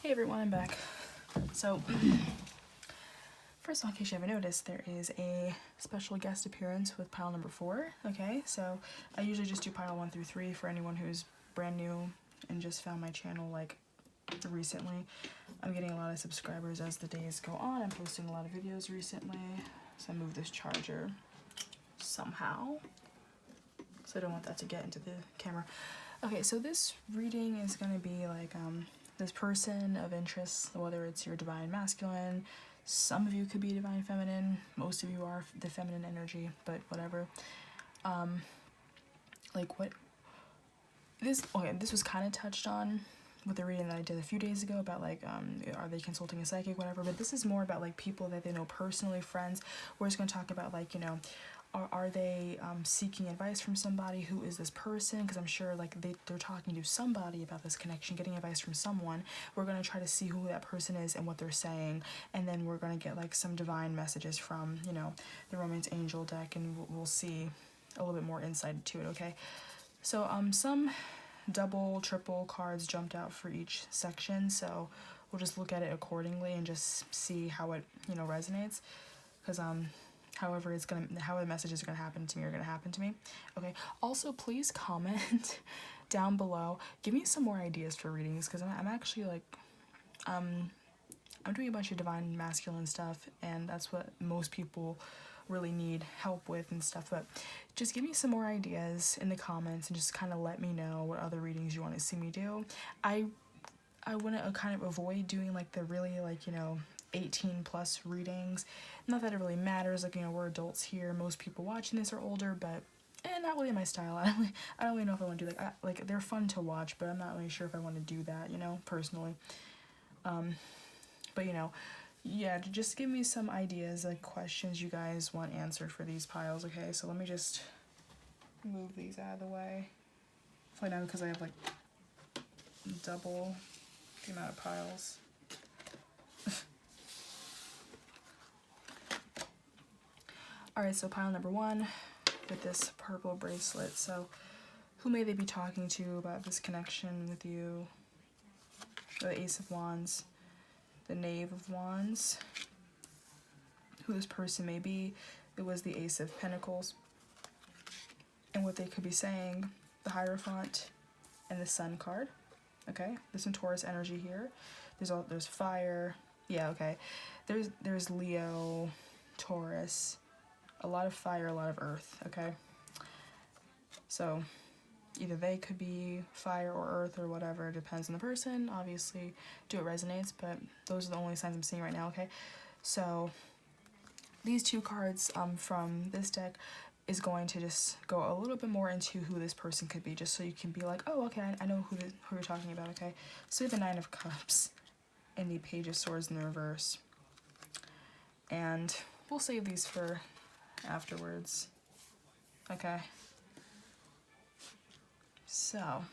Hey everyone, I'm back. So, first of all, in case you haven't noticed, there is a special guest appearance with pile number 4, okay? So, I usually just do pile 1 through 3 for anyone who's brand new and just found my channel, like, recently. I'm getting a lot of subscribers as the days go on. I'm posting a lot of videos recently. So I moved this charger somehow. So I don't want that to get into the camera. Okay, so this reading is going to be like, this person of interest, whether it's your divine masculine, some of you could be divine feminine, most of you are the feminine energy, but whatever. Like what this was kind of touched on with the reading that I did a few days ago about like are they consulting a psychic, whatever, but this is more about like people that they know personally, friends. We're just going to talk about like, you know, are they seeking advice from somebody? Who is this person? Because I'm sure like they're talking to somebody about this connection, getting advice from someone. We're going to try to see who that person is and what they're saying, and then we're going to get like some divine messages from, you know, the Romance Angel deck, and we'll see a little bit more insight to it, okay? So some double, triple cards jumped out for each section, so we'll just look at it accordingly and just see how it, you know, resonates, because however how the messages are gonna happen to me are gonna happen to me. Okay, also please comment down below, give me some more ideas for readings, because I'm actually like I'm doing a bunch of divine masculine stuff, and that's what most people really need help with and stuff, but just give me some more ideas in the comments and just kind of let me know what other readings you want to see me do. I want to kind of avoid doing like the really like, you know, 18 plus readings. Not that it really matters, like, you know, we're adults here, most people watching this are older, but not really my style. I don't really know if I want to do like they're fun to watch, but I'm not really sure if I want to do that, you know, personally. But you know, yeah, just give me some ideas, like questions you guys want answered for these piles, okay? So let me just move these out of the way. Hopefully now, because I have like double the amount of piles. Alright, so pile number 1 with this purple bracelet. So who may they be talking to about this connection with you? The Ace of Wands, the Knave of Wands, who this person may be. It was the Ace of Pentacles, and what they could be saying, the Hierophant and the Sun card. Okay, there's some Taurus energy here. There's fire. Yeah, okay. There's Leo, Taurus, a lot of fire, a lot of earth, okay? So either they could be fire or earth or whatever, it depends on the person. Obviously, do it resonates, but those are the only signs I'm seeing right now, okay? So these 2 cards from this deck is going to just go a little bit more into who this person could be, just so you can be like, oh, okay, I know who you're talking about, okay? So we have the 9 of Cups and the Page of Swords in the reverse. And we'll save these for afterwards, okay? So,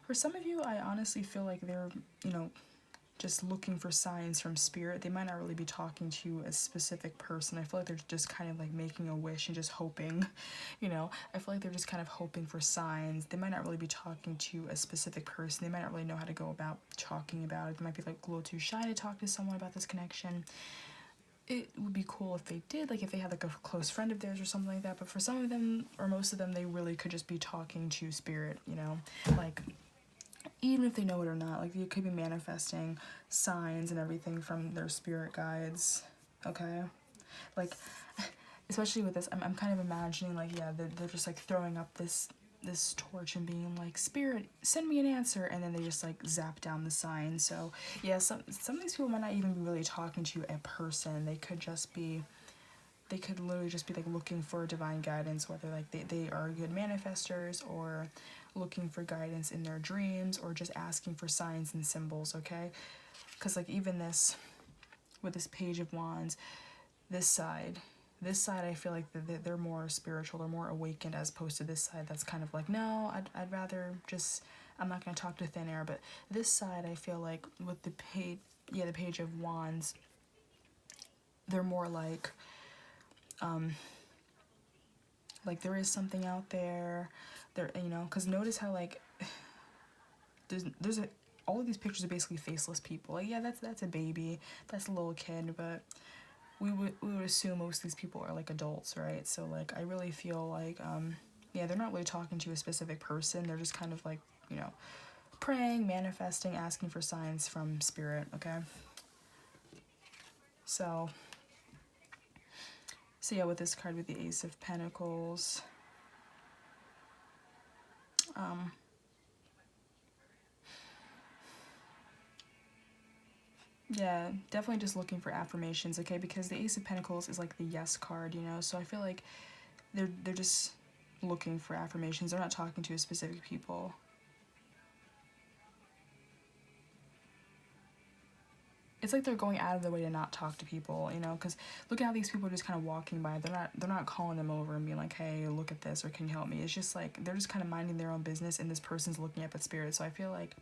for some of you, I honestly feel like they're, you know, just looking for signs from spirit. They might not really be talking to a specific person. I feel like they're just kind of like making a wish and just hoping, you know. I feel like they're just kind of hoping for signs. They might not really be talking to a specific person. They might not really know how to go about talking about it. They might be like a little too shy to talk to someone about this connection. It would be cool if they did, like if they had like a close friend of theirs or something like that, but for some of them, or most of them, they really could just be talking to spirit, you know, like even if they know it or not, like you could be manifesting signs and everything from their spirit guides, okay? Like, especially with this, I'm kind of imagining like, yeah, they're just like throwing up this torch and being like, spirit, send me an answer, and then they just like zap down the sign. So yeah, some of these people might not even be really talking to a person. They could literally just be like looking for divine guidance, whether like they are good manifestors or looking for guidance in their dreams or just asking for signs and symbols, okay? Because like even this, with this Page of Wands, this side I feel like they're more spiritual, they're more awakened, as opposed to this side that's kind of like, no, I'd rather just, I'm not going to talk to thin air. But this side, I feel like with the Page of Wands, they're more like, Like, there is something out there. There, you know, because notice how, like, all of these pictures are basically faceless people. Like, yeah, that's a baby, that's a little kid, but we would assume most of these people are, like, adults, right? So, like, I really feel like, yeah, they're not really talking to a specific person. They're just kind of, like, you know, praying, manifesting, asking for signs from spirit, okay? So yeah, with this card, with the Ace of Pentacles, yeah, definitely just looking for affirmations, okay? Because the Ace of Pentacles is like the yes card, you know? So I feel like they're just looking for affirmations. They're not talking to a specific people. It's like they're going out of their way to not talk to people, you know, because look at how these people are just kind of walking by. They're not calling them over and being like, hey, look at this, or can you help me? It's just like they're just kind of minding their own business, and this person's looking up at spirit. So I feel like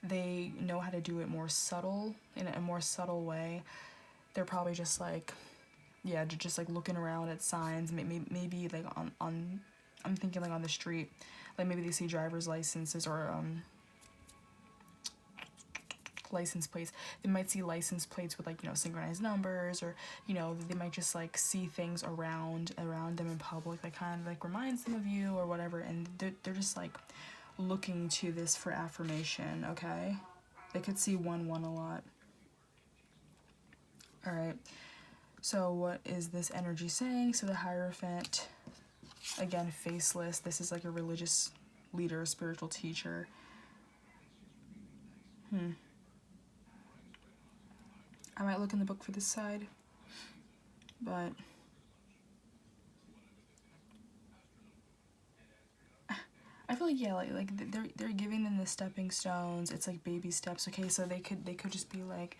they know how to do it more subtle, in a more subtle way. They're probably just like, yeah, just like looking around at signs, maybe like on I'm thinking like on the street, like maybe they see driver's licenses or license plates. They might see license plates with, like, you know, synchronized numbers, or, you know, they might just like see things around them in public that kind of like reminds them of you or whatever, and they're just like looking to this for affirmation, okay? They could see 1-1 a lot. All right, so what is this energy saying? So the Hierophant, again, faceless. This is like a religious leader, a spiritual teacher. I might look in the book for this side, but I feel like, yeah, like they're giving them the stepping stones. It's like baby steps, okay? So they could just be like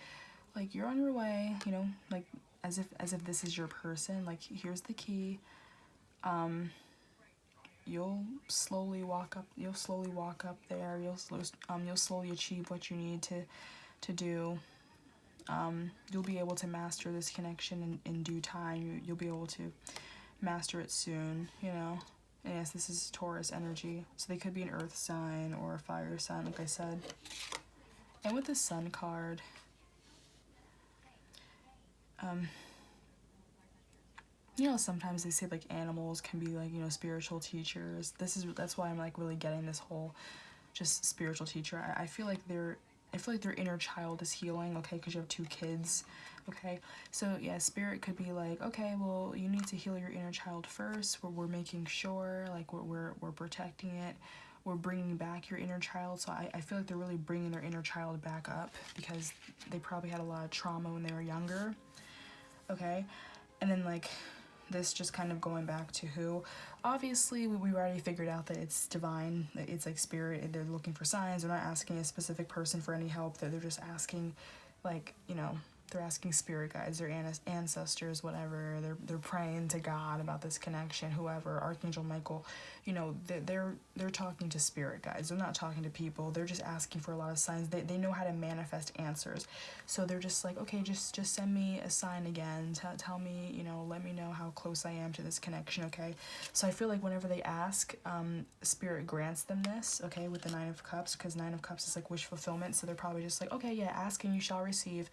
you're on your way, you know, like as if this is your person. Like, here's the key. You'll slowly walk up. You'll slowly walk up there. You'll slowly achieve what you need to do. You'll be able to master this connection in due time. You'll be able to master it soon, you know. And yes, this is Taurus energy, so they could be an earth sign or a fire sign, like I said. And with the Sun card, you know, sometimes they say like animals can be like, you know, spiritual teachers. That's why I'm like really getting this whole just spiritual teacher. I feel like their inner child is healing, okay, because you have 2 kids, okay? So yeah, spirit could be like, okay, well, you need to heal your inner child first. We're making sure, like, we're protecting it. We're bringing back your inner child. So I feel like they're really bringing their inner child back up, because they probably had a lot of trauma when they were younger, okay? And then, like, this just kind of going back to who, obviously we already figured out that it's divine, it's like spirit. They're looking for signs. They're not asking a specific person for any help. They're just asking, like, you know, they're asking spirit guides, their ancestors, whatever. They're praying to God about this connection, whoever, Archangel Michael, you know, they're talking to spirit guides. They're not talking to people. They're just asking for a lot of signs. They know how to manifest answers. So they're just like, okay, just send me a sign again. Tell me, you know, let me know how close I am to this connection, okay? So I feel like whenever they ask, spirit grants them this, okay, with the 9 of Cups, because 9 of Cups is like wish fulfillment. So they're probably just like, okay, yeah, ask and you shall receive.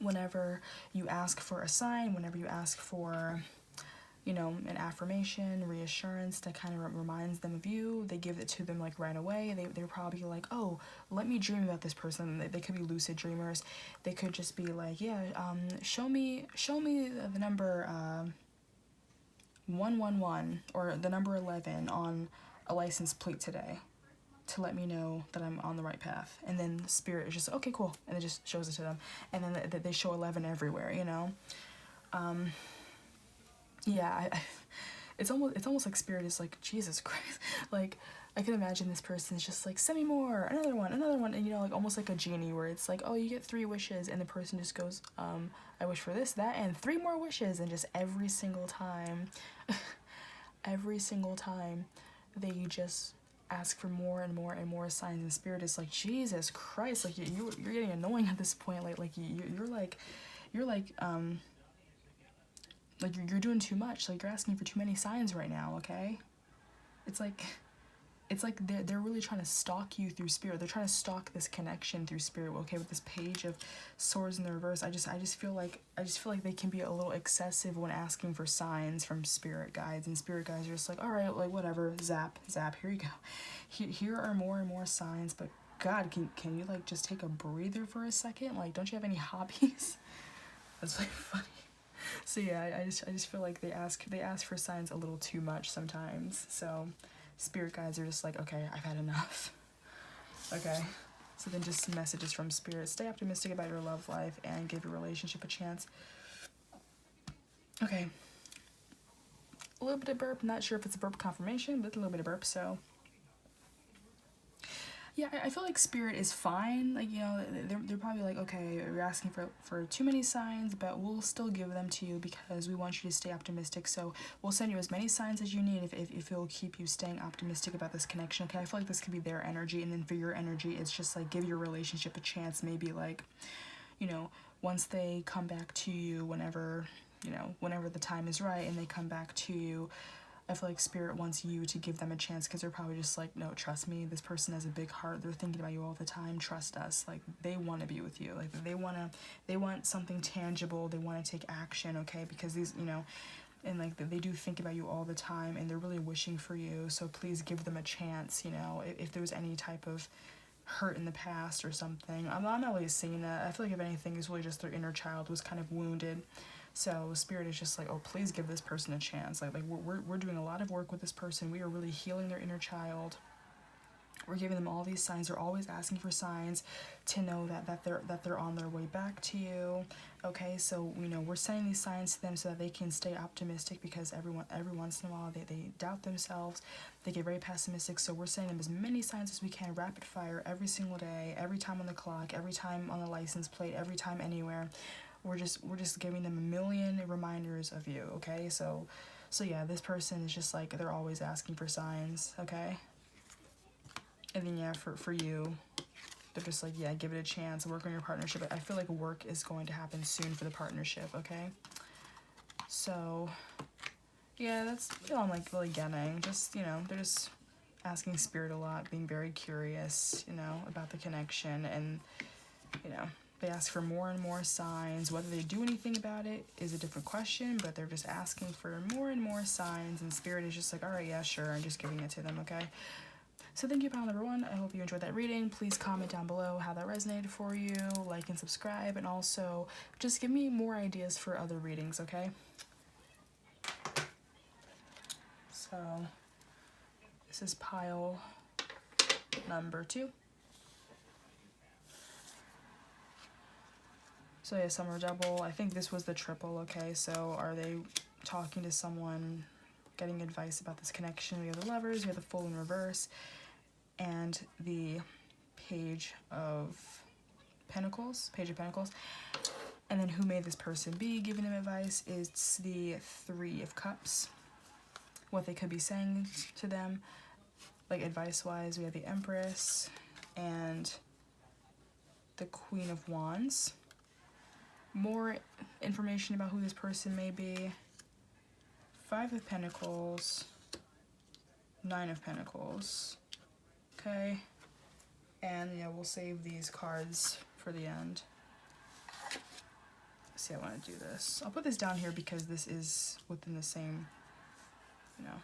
Whenever you ask for a sign, whenever you ask for, you know, an affirmation, reassurance that kind of reminds them of you, they give it to them like right away. They're probably like, oh, let me dream about this person. They could be lucid dreamers. They could just be like, yeah, show me the number 111 or the number 11 on a license plate today, to let me know that I'm on the right path. And then the spirit is just, okay, cool, and it just shows it to them. And then they show 11 everywhere, you know. Yeah, it's almost like spirit is like, Jesus Christ, like I can imagine this person's just like, send me more, another one, and you know, like almost like a genie, where it's like, oh, you get 3 wishes, and the person just goes, I wish for this, that, and 3 more wishes. And just every single time they just ask for more and more and more signs, and spirit is like, Jesus Christ, like you're getting annoying at this point. Like you're like like you're doing too much. Like, you're asking for too many signs right now, okay? It's like they're really trying to stalk you through spirit. They're trying to stalk this connection through spirit. Okay, with this page of swords in the reverse, I just feel like they can be a little excessive when asking for signs from spirit guides, and spirit guides are just like, all right, like whatever, zap, here you go. Here are more and more signs, but God, can you like just take a breather for a second? Like, don't you have any hobbies? That's like funny. So yeah, I just feel like they ask for signs a little too much sometimes. So spirit guides are just like, okay, I've had enough. Okay, so then just messages from spirit: stay optimistic about your love life and give your relationship a chance. Okay, a little bit of burp. Not sure if it's a burp confirmation, but a little bit of burp. So yeah, I feel like spirit is fine. Like, you know, they're probably like, okay, you're asking for too many signs, but we'll still give them to you because we want you to stay optimistic. So we'll send you as many signs as you need if it'll keep you staying optimistic about this connection. Okay, I feel like this could be their energy, and then for your energy, it's just like, give your relationship a chance. Maybe like, you know, once they come back to you, whenever the time is right, and they come back to you, I feel like spirit wants you to give them a chance, because they're probably just like, no, trust me, this person has a big heart, they're thinking about you all the time, trust us. Like, they want to be with you, like they want something tangible, they want to take action, okay? Because these, you know, and like they do think about you all the time, and they're really wishing for you. So please give them a chance. You know, if there's any type of hurt in the past or something, I'm not really saying that. I feel like if anything, it's really just their inner child was kind of wounded. So spirit is just like, oh, please give this person a chance. Like we're doing a lot of work with this person. We are really healing their inner child. We're giving them all these signs. They're always asking for signs to know that they're on their way back to you. Okay, so you know, we're sending these signs to them so that they can stay optimistic, because every once in a while they doubt themselves. They get very pessimistic. So we're sending them as many signs as we can, rapid fire, every single day, every time on the clock, every time on the license plate, every time anywhere. We're just giving them a million reminders of you. Okay, so yeah, this person is just like, they're always asking for signs. Okay. And then yeah, for you, they're just like, yeah, give it a chance, work on your partnership. I feel like work is going to happen soon for the partnership, okay? So yeah, that's, you know, I'm like really getting, just, you know, they're just asking spirit a lot, being very curious, you know, about the connection, and, you know, they ask for more and more signs. Whether they do anything about it is a different question, but they're just asking for more and more signs, and spirit is just like, all right, yeah, sure, I'm just giving it to them, okay? So thank you, pile number one. I hope you enjoyed that reading. Please comment down below how that resonated for you, like and subscribe, and also just give me more ideas for other readings, okay? So this is pile number two. So yeah, some are double. I think this was the triple, okay? So are they talking to someone, getting advice about this connection? We have the Lovers, we have the Fool in reverse, and the Page of Pentacles. And then who may this person be giving them advice? It's the Three of Cups. What they could be saying to them, like advice-wise, we have the Empress and the Queen of Wands. More information about who this person may be. Five of Pentacles, Nine of Pentacles. Okay. And yeah, we'll save these cards for the end. See, I want to do this. I'll put this down here because this is within the same, you know,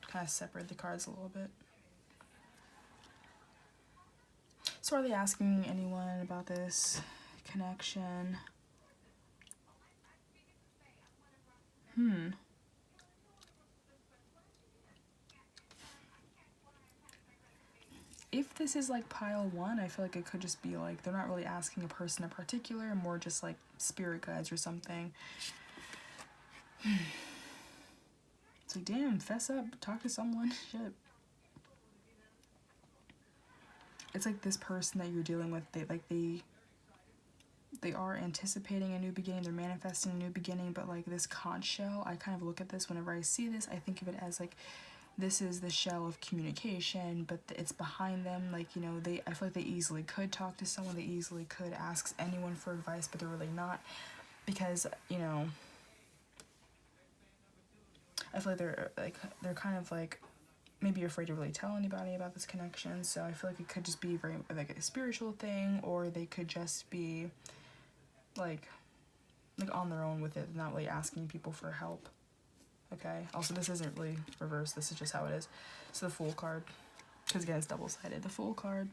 kind of separate the cards a little bit. So are they asking anyone about this connection? If this is like pile one, I feel like it could just be like, they're not really asking a person in particular, more just like spirit guides or something. It's like, damn, fess up, talk to someone, shit. It's like this person that you're dealing with, they are anticipating a new beginning, they're manifesting a new beginning, but like this conch shell, I kind of look at this whenever I see this, I think of it as like, this is the shell of communication, but it's behind them, like, you know, I feel like they easily could talk to someone, they easily could ask anyone for advice, but they're really not, because, you know, feel like they're kind of like maybe afraid to really tell anybody about this connection. So I feel like it could just be very like a spiritual thing, or they could just be like on their own with it, not really asking people for help. Okay. Also, this isn't really reversed. This is just how it is. So the Fool card, because again, it's double-sided. The Fool card.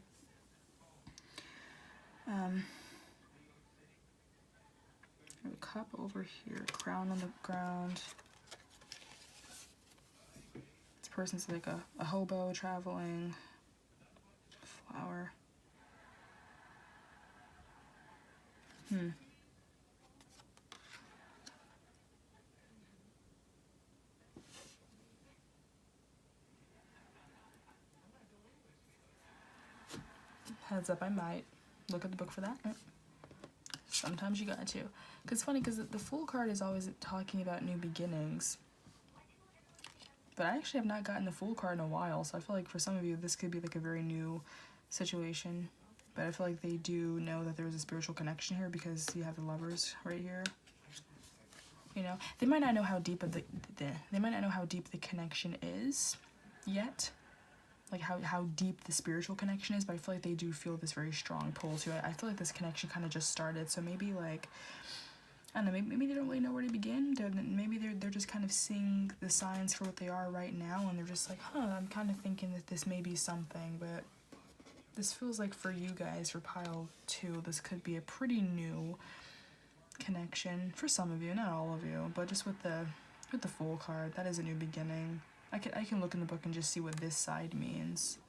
A cup over here, crown on the ground. This person's like a hobo traveling. Flower. Heads up, I might look at the book for that. Sometimes you got to. Because it's funny, because the Fool card is always talking about new beginnings. But I actually have not gotten the Fool card in a while, so I feel like for some of you, this could be like a very new situation. But I feel like they do know that there's a spiritual connection here because you have the Lovers right here. You know, they might not know how deep of they might not know how deep the connection is yet. Like how deep the spiritual connection is, but I feel like they do feel this very strong pull to it. I feel like this connection kind of just started, so maybe like, I don't know, maybe they don't really know where to begin. Maybe they're just kind of seeing the signs for what they are right now, and they're just like, I'm kind of thinking that this may be something, but this feels like for you guys, for pile 2, this could be a pretty new connection for some of you, not all of you, but just with the Fool card, that is a new beginning. I can look in the book and just see what this side means,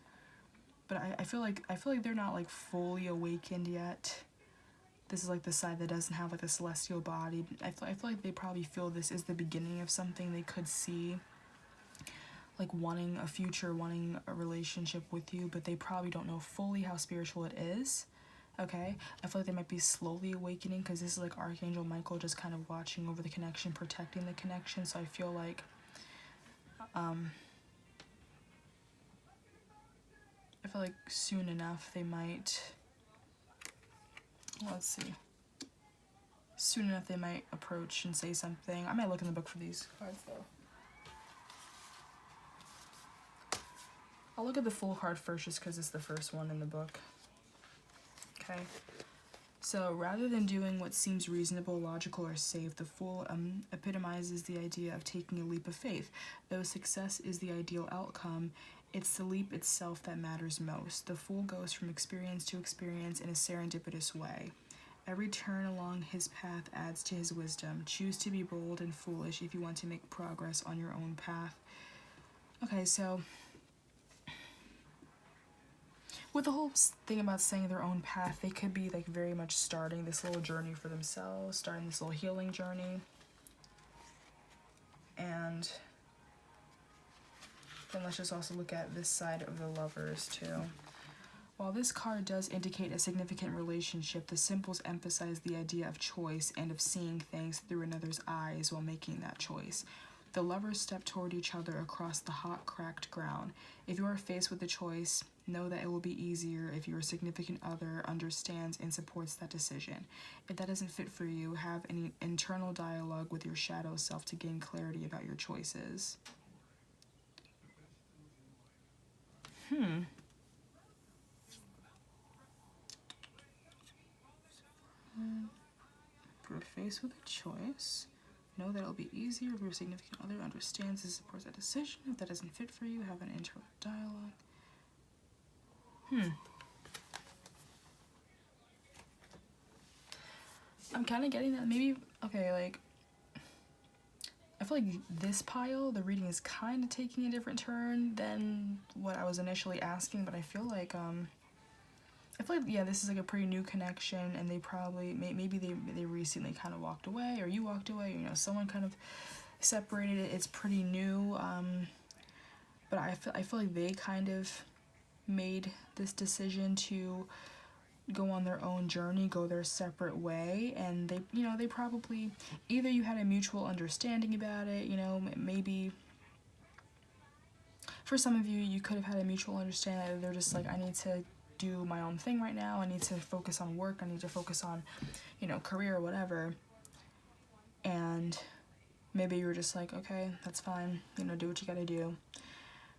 but I feel like they're not like fully awakened yet. This is like the side that doesn't have like the celestial body. I feel like they probably feel this is the beginning of something they could see, like wanting a future, wanting a relationship with you, but they probably don't know fully how spiritual it is. Okay, I feel like they might be slowly awakening, because this is like Archangel Michael just kind of watching over the connection, protecting the connection. So I feel like soon enough they might, let's see, soon enough they might approach and say something. I might look in the book for these cards though. I'll look at the Fool card first just because it's the first one in the book. Okay. So rather than doing what seems reasonable, logical, or safe, the Fool epitomizes the idea of taking a leap of faith. Though success is the ideal outcome, it's the leap itself that matters most. The Fool goes from experience to experience in a serendipitous way. Every turn along his path adds to his wisdom. Choose to be bold and foolish if you want to make progress on your own path. Okay, so with the whole thing about saying their own path, they could be like very much starting this little journey for themselves, starting this little healing journey. And then let's just also look at this side of the Lovers too. While this card does indicate a significant relationship, the symbols emphasize the idea of choice and of seeing things through another's eyes while making that choice. The Lovers step toward each other across the hot, cracked ground. If you are faced with a choice, know that it will be easier if your significant other understands and supports that decision. If that doesn't fit for you, have an internal dialogue with your shadow self to gain clarity about your choices. If you're faced with a choice, know that it'll be easier if your significant other understands and supports that decision. If that doesn't fit for you, have an internal dialogue. I'm kind of getting that maybe, okay, like, I feel like this pile, the reading is kind of taking a different turn than what I was initially asking, but I feel like, yeah, this is like a pretty new connection, and they probably, maybe they recently kind of walked away, or you walked away, you know, someone kind of separated it. It's pretty new, but I feel like they kind of made this decision to go on their own journey, go their separate way, and they, you know, they probably, either you had a mutual understanding about it, you know, maybe for some of you, you could have had a mutual understanding. They're just like, I need to do my own thing right now, I need to focus on work, I need to focus on, you know, career or whatever, and Maybe you're just like, okay, that's fine, you know, do what you gotta do.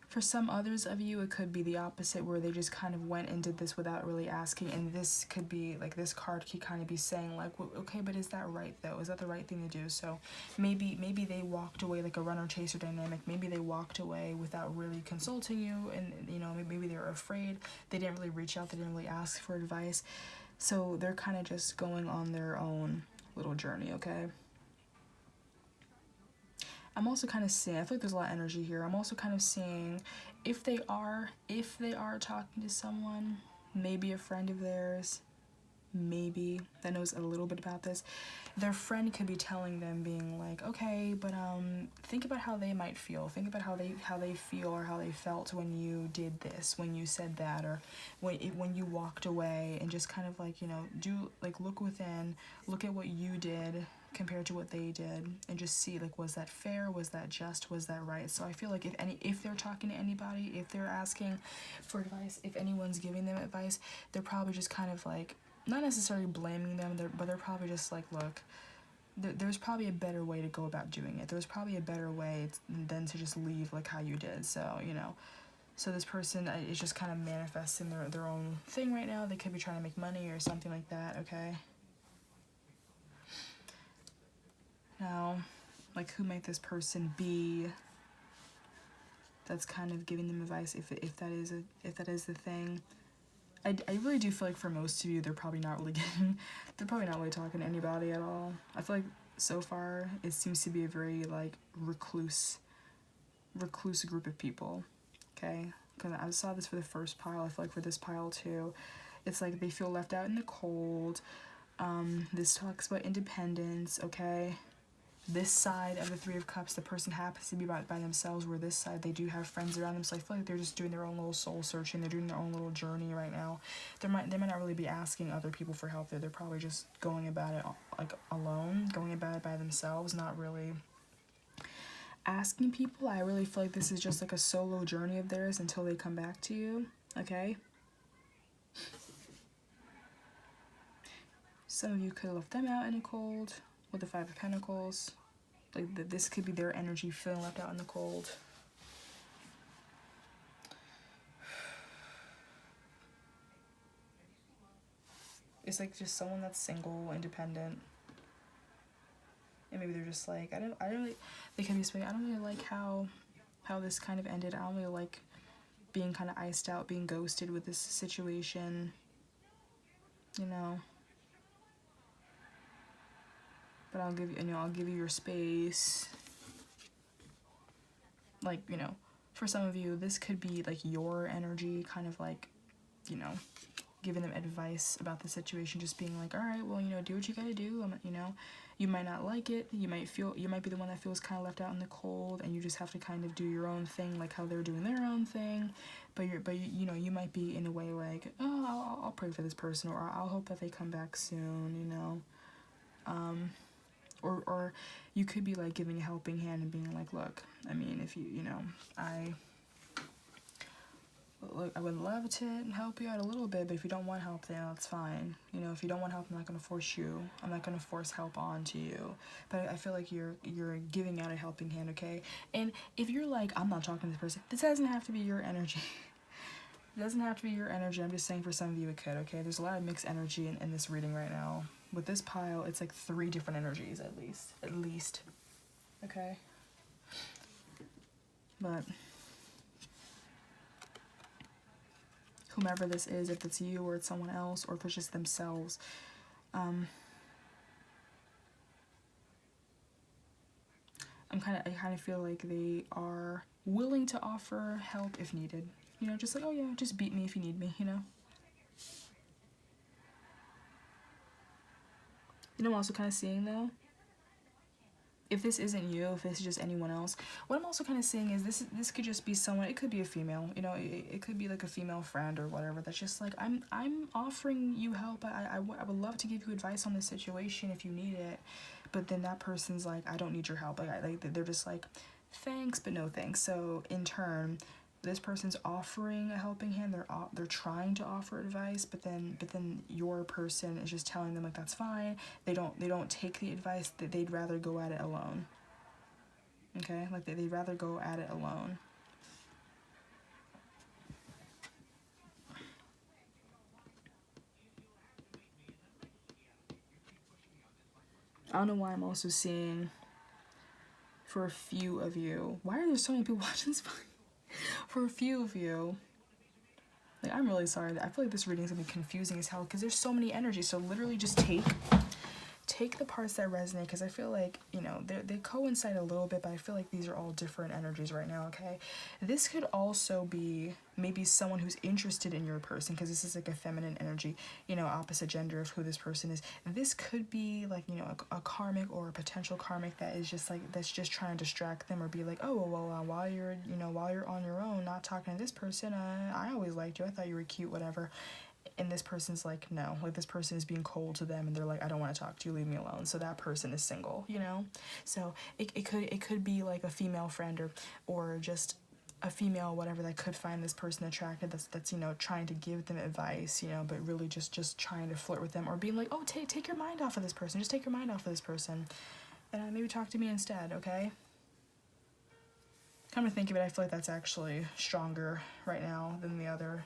For some others of you, it could be the opposite, where they just kind of went and did this without really asking, and this could be, like, this card could kind of be saying, like, well, okay, but is that right, though? Is that the right thing to do? So maybe they walked away, like a runner-chaser dynamic. Maybe they walked away without really consulting you, and, you know, maybe they were afraid. They didn't really reach out. They didn't really ask for advice. So they're kind of just going on their own little journey, okay? I'm also kind of seeing, I feel like there's a lot of energy here. I'm also kind of seeing if they are talking to someone, maybe a friend of theirs, maybe that knows a little bit about this, their friend could be telling them, being like, okay, but think about how they might feel. Think about how they feel, or how they felt when you did this, when you said that, or when you walked away, and just kind of like, you know, look within, look at what you did compared to what they did, and just see, like, was that fair, was that just, was that right? So I feel like if they're talking to anybody, if they're asking for advice, if anyone's giving them advice, they're probably just kind of like, not necessarily blaming them, but they're probably just like, look, there's probably a better way to go about doing it. There's probably a better way than to just leave like how you did. So, you know, so this person is just kind of manifesting their own thing right now. They could be trying to make money or something like that, okay? Now, like, who might this person be that's kind of giving them advice, if that is the thing? I really do feel like for most of you, they're probably not really talking to anybody at all. I feel like so far it seems to be a very, like, recluse group of people, okay? Because I saw this for the first pile. I feel like for this pile too, it's like they feel left out in the cold. This talks about independence, okay? This side of the Three of Cups, the person happens to be by themselves, where this side, they do have friends around them. So I feel like they're just doing their own little soul searching. They're doing their own little journey right now. They might not really be asking other people for help. They're probably just going about it, like, alone, going about it by themselves, not really asking people. I really feel like this is just like a solo journey of theirs until they come back to you, okay? Some of you could have left them out in the cold with the Five of Pentacles. Like, this could be their energy feeling left out in the cold. It's like just someone that's single, independent, and maybe they're just like, they can be saying, I don't really like how this kind of ended. I don't really like being kind of iced out, being ghosted with this situation, you know. But I'll give you your space. Like, you know, for some of you, this could be like your energy, kind of like, you know, giving them advice about the situation, just being like, all right, well, you know, do what you gotta do. You know, you might not like it. You might be the one that feels kind of left out in the cold, and you just have to kind of do your own thing, like how they're doing their own thing. But you know, you might be in a way like, oh, I'll pray for this person, or I'll hope that they come back soon, you know. Or you could be like giving a helping hand and being like, look, I mean, if you know, I would love to help you out a little bit, but if you don't want help, then that's fine. You know, if you don't want help, I'm not going to force you. I'm not going to force help onto you. But I feel like you're giving out a helping hand, okay? And if you're like, I'm not talking to this person, this doesn't have to be your energy. It doesn't have to be your energy. I'm just saying for some of you it could, okay? There's a lot of mixed energy in this reading right now. With this pile, it's like 3 different energies at least. Okay? But whomever this is, if it's you or it's someone else or if it's just themselves, I kind of feel like they are willing to offer help if needed. You know, just like, oh yeah, just beat me if you need me, you know? You know what I'm also kind of seeing, though? If this isn't you, if this is just anyone else, what I'm also kind of seeing is this could just be someone, it could be a female, you know, it could be like a female friend or whatever, that's just like, I'm offering you help, I would love to give you advice on this situation if you need it, but then that person's like, I don't need your help, like they're just like, thanks, but no thanks. So in turn, this person's offering a helping hand, they're trying to offer advice, but then your person is just telling them like, that's fine. They don't take the advice, that they'd rather go at it alone. Okay, like they'd rather go at it alone. I don't know why I'm also seeing for a few of you. Why are there so many people watching this? For a few of you, like, I'm really sorry. I feel like this reading is gonna be confusing as hell because there's so many energies. So literally just take the parts that resonate, because I feel like, you know, they coincide a little bit, but I feel like these are all different energies right now. Okay, this could also be maybe someone who's interested in your person, because this is like a feminine energy, you know, opposite gender of who this person is. This could be like, you know, a karmic or a potential karmic that is just like, that's just trying to distract them or be like, oh well, while you're, you know, while you're on your own not talking to this person, I always liked you, I thought you were cute, whatever. And this person's like, no, like this person is being cold to them and they're like, I don't want to talk to you, leave me alone. So that person is single, you know? So it could be like a female friend or just a female, whatever, that could find this person attractive, that's you know, trying to give them advice, you know, but really just trying to flirt with them, or being like, oh, take your mind off of this person, just take your mind off of this person and maybe talk to me instead. Okay, come to think of it, I feel like that's actually stronger right now than the other.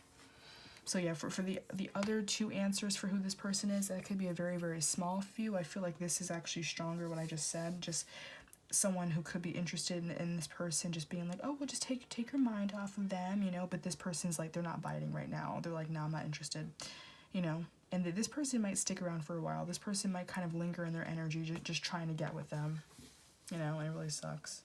So yeah, for the other two answers for who this person is, that could be a very, very small few. I feel like this is actually stronger, what I just said. Just someone who could be interested in this person just being like, oh, well, just take your mind off of them, you know? But this person's like, they're not biting right now. They're like, no, I'm not interested, you know? And this person might stick around for a while. This person might kind of linger in their energy, just trying to get with them, you know? And it really sucks.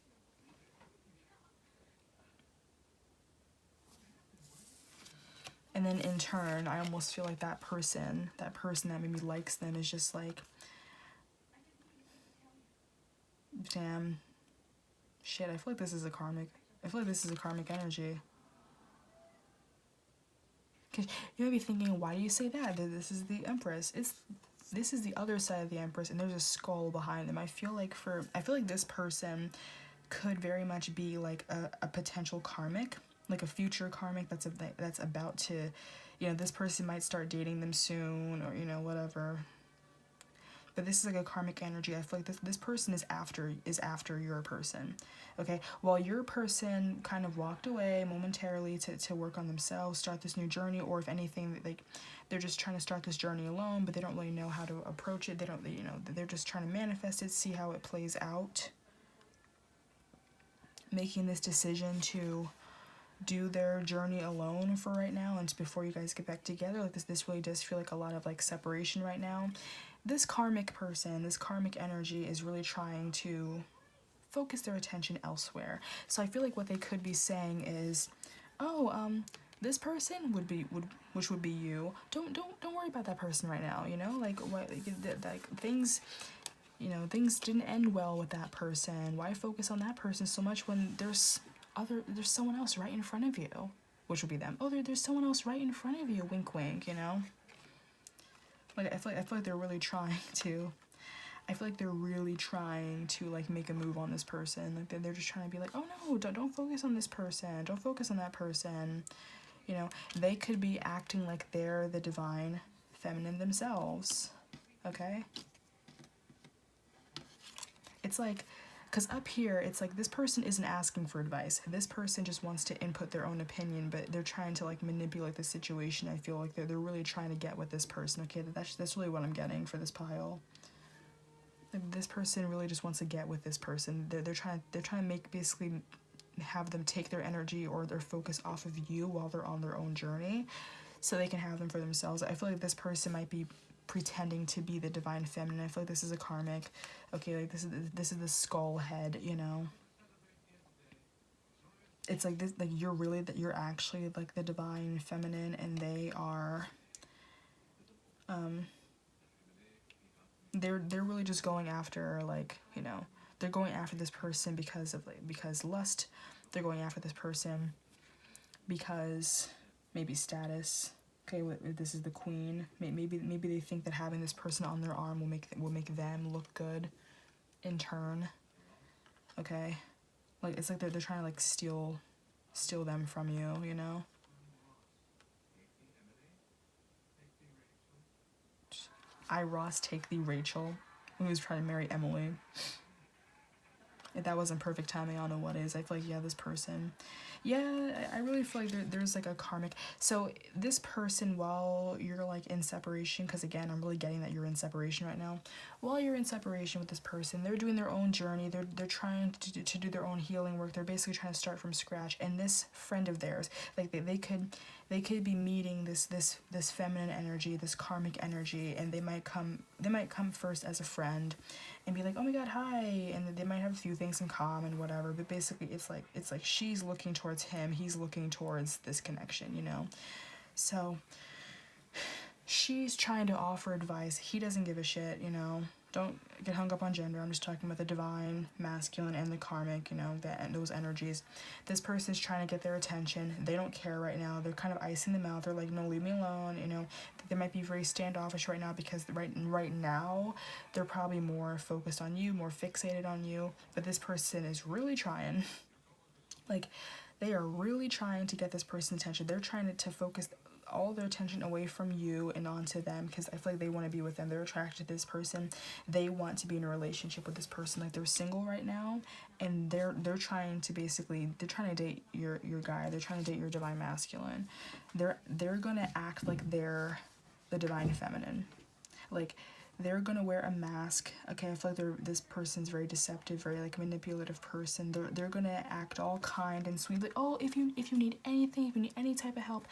And then in turn, I almost feel like that person that maybe likes them is just like, damn, shit, I feel like this is a karmic. I feel like this is a karmic energy. Cause you might be thinking, why do you say that? This is the Empress. This is the other side of the Empress, and there's a skull behind them. I feel like this person could very much be like a potential karmic, like a future karmic that's about to, you know, this person might start dating them soon, or, you know, whatever. But this is like a karmic energy. I feel like this person is after your person. Okay, while your person kind of walked away momentarily to work on themselves, start this new journey, or if anything, like they're just trying to start this journey alone, but they don't really know how to approach it. You know, they're just trying to manifest it, see how it plays out, making this decision to do their journey alone for right now, and before you guys get back together. Like this really does feel like a lot of like separation right now. This karmic person, this karmic energy is really trying to focus their attention elsewhere. So I feel like what they could be saying is, oh, this person which would be you. Don't worry about that person right now, you know? Like like things, you know, things didn't end well with that person. Why focus on that person so much when there's someone else right in front of you, which would be them. Oh, there's someone else right in front of you, wink wink, you know? Like I feel like they're really trying to like make a move on this person. Like they're just trying to be like, oh no, don't focus on this person, don't focus on that person, you know? They could be acting like they're the divine feminine themselves. Okay, it's like, because up here it's like this person isn't asking for advice, this person just wants to input their own opinion, but they're trying to like manipulate the situation. I feel like they're really trying to get with this person. Okay, that's really what I'm getting for this pile. Like this person really just wants to get with this person. They're trying to make, basically have them take their energy or their focus off of you while they're on their own journey, so they can have them for themselves. I feel like this person might be pretending to be the divine feminine. I feel like this is a karmic. Okay, like this is the skull head, you know? It's like this, like you're actually like the divine feminine, and they are they're really just going after, like, you know, they're going after this person because lust. They're going after this person because maybe status. Okay, this is the queen. Maybe they think that having this person on their arm will make them look good in turn. Okay, like it's like they're trying to like steal them from you, you know? I Ross take thee Rachel, who was trying to marry Emily. If that wasn't perfect timing, I don't know what is. I feel like, yeah, this person, yeah, I really feel like there's like a karmic. So this person, while you're like in separation, because again, I'm really getting that you're in separation right now. While you're in separation with this person, they're doing their own journey. They're trying to do their own healing work. They're basically trying to start from scratch. And this friend of theirs, like they could be meeting this feminine energy, this karmic energy, and they might come first as a friend and be like, oh my god, hi, and they might have a few things in common, whatever, but basically it's like she's looking towards him, he's looking towards this connection, you know. So she's trying to offer advice, he doesn't give a shit, you know. Don't get hung up on gender. I'm just talking about the divine masculine and the karmic, you know, that those energies. This person's trying to get their attention. They don't care right now. They're kind of icing them out. They're like, no, leave me alone, you know. They might be very standoffish right now because right now they're probably more focused on you, more fixated on you. But this person is really trying. Like, they are really trying to get this person's attention. They're trying to focus all their attention away from you and onto them because I feel like they want to be with them. They're attracted to this person. They want to be in a relationship with this person. Like, they're single right now, and they're trying to they're trying to date your guy. They're trying to date your divine masculine. They're gonna act like they're the divine feminine. Like, they're gonna wear a mask. Okay, I feel like this person's very deceptive, very like manipulative person. They're gonna act all kind and sweet, like, oh, if you need anything, if you need any type of help,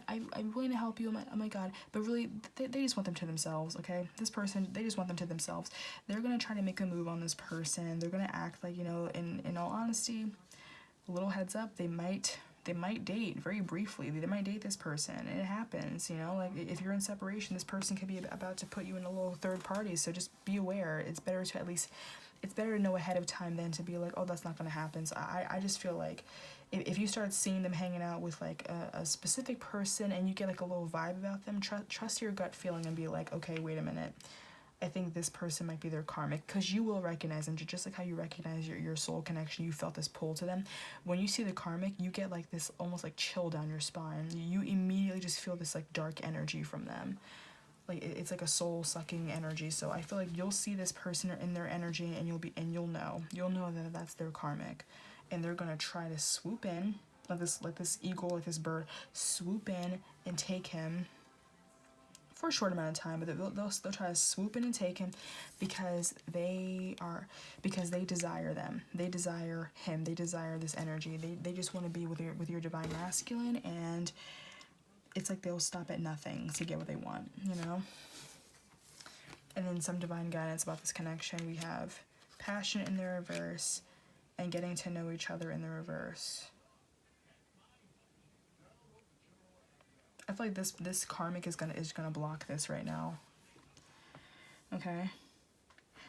I'm willing to help you. Oh my god. But really, they just want them to themselves. Okay, this person, they just want them to themselves. They're gonna try to make a move on this person. They're gonna act like, you know, in all honesty, a little heads up, they might date very briefly. They might date this person. It happens, you know, like if you're in separation, this person could be about to put you in a little third party. So just be aware. It's better to know ahead of time than to be like, oh, that's not going to happen. So I just feel like if you start seeing them hanging out with like a specific person and you get like a little vibe about them, trust your gut feeling and be like, okay, wait a minute. I think this person might be their karmic, because you will recognize them, just like how you recognize your soul connection. You felt this pull to them. When you see the karmic, you get like this almost like chill down your spine. You immediately just feel this like dark energy from them. Like it's like a soul sucking energy. So I feel like you'll see this person in their energy, and you'll know that that's their karmic, and they're gonna try to swoop in like this eagle, like this bird, swoop in and take him for a short amount of time, but they'll try to swoop in and take him because they desire them. They desire him. They desire this energy. They just want to be with your divine masculine, and it's like they'll stop at nothing to get what they want, you know? And then some divine guidance about this connection. We have passion in the reverse and getting to know each other in the reverse. I feel like this karmic is gonna block this right now. Okay?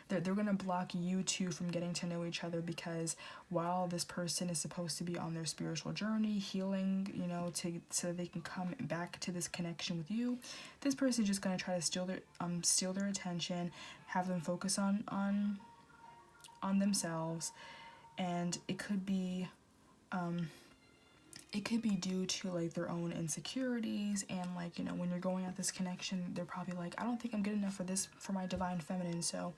They're gonna block you two from getting to know each other, because while this person is supposed to be on their spiritual journey, healing, you know, so they can come back to this connection with you, this person is just gonna try to steal their attention, have them focus on themselves, and it could be due to like their own insecurities, and like, you know, when you're going at this connection, they're probably like, I don't think I'm good enough for my divine feminine, so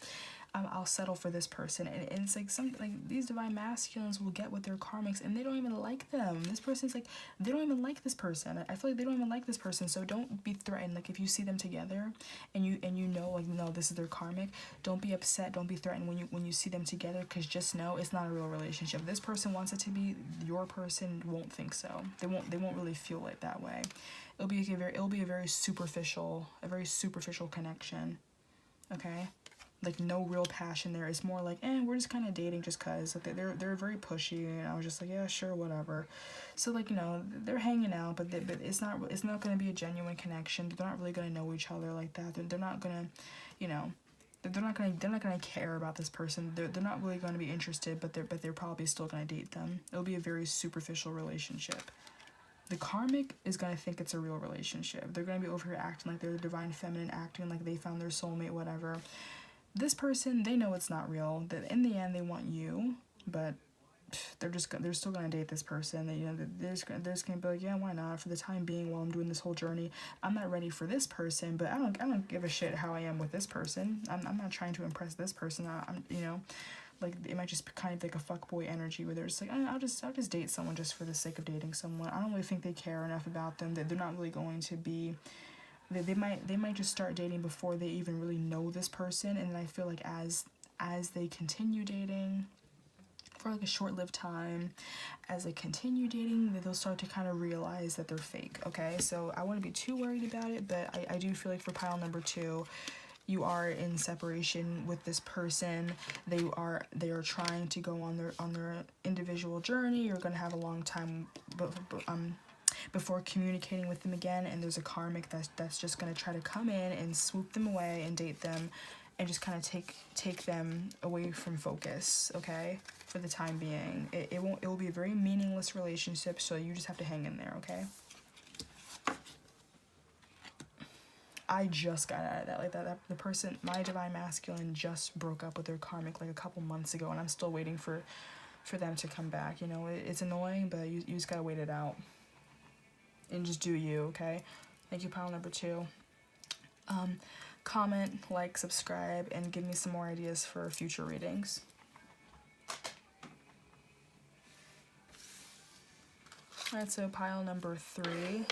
I'll settle for this person. And it's like these divine masculines will get with their karmics, and they don't even like them. This person's like, they don't even like this person. I feel like they don't even like this person. So don't be threatened. Like if you see them together and you know, like, no, this is their karmic, don't be upset, don't be threatened when you see them together, because just know it's not a real relationship. If this person wants it to be, your person won't think so. They won't really feel it that way. It'll be a very superficial connection. Okay? Like no real passion there. It's more like, we're just kind of dating just cause. Like they're very pushy, and I was just like, yeah, sure, whatever. So like, you know, they're hanging out, but it's not going to be a genuine connection. They're not really going to know each other like that. They're not going to, you know, they're not going to care about this person. They're not really going to be interested, but they're probably still going to date them. It'll be a very superficial relationship. The karmic is going to think it's a real relationship. They're going to be over here acting like they're the divine feminine, acting like they found their soulmate, whatever. This person, they know it's not real. That in the end, they want you, but they're still gonna date this person. That, you know, they're just gonna be like, yeah, why not? For the time being, while I'm doing this whole journey, I'm not ready for this person, but I don't give a shit how I am with this person. I'm not trying to impress this person. I'm, you know, like it might just be kind of like a fuckboy energy where they're just like, I'll just date someone just for the sake of dating someone. I don't really think they care enough about them, that they're not really going to be, they might just start dating before they even really know this person. And I feel like as they continue dating for like a short-lived time, as they continue dating, they'll start to kind of realize that they're fake. Okay, so I wouldn't be too worried about it, but I do feel like for pile number 2, you are in separation with this person. They are trying to go on their individual journey. You're gonna have a long time before communicating with them again, and there's a karmic that's just gonna try to come in and swoop them away and date them, and just kind of take them away from focus. Okay, for the time being, it will be a very meaningless relationship. So you just have to hang in there. Okay. I just got out of that. Like that the person, my divine masculine, just broke up with their karmic like a couple months ago, and I'm still waiting for them to come back. You know, it's annoying, but you just gotta wait it out. And just do you, okay? Thank you, pile number 2. Comment, like, subscribe, and give me some more ideas for future readings. Alright, so pile number 3.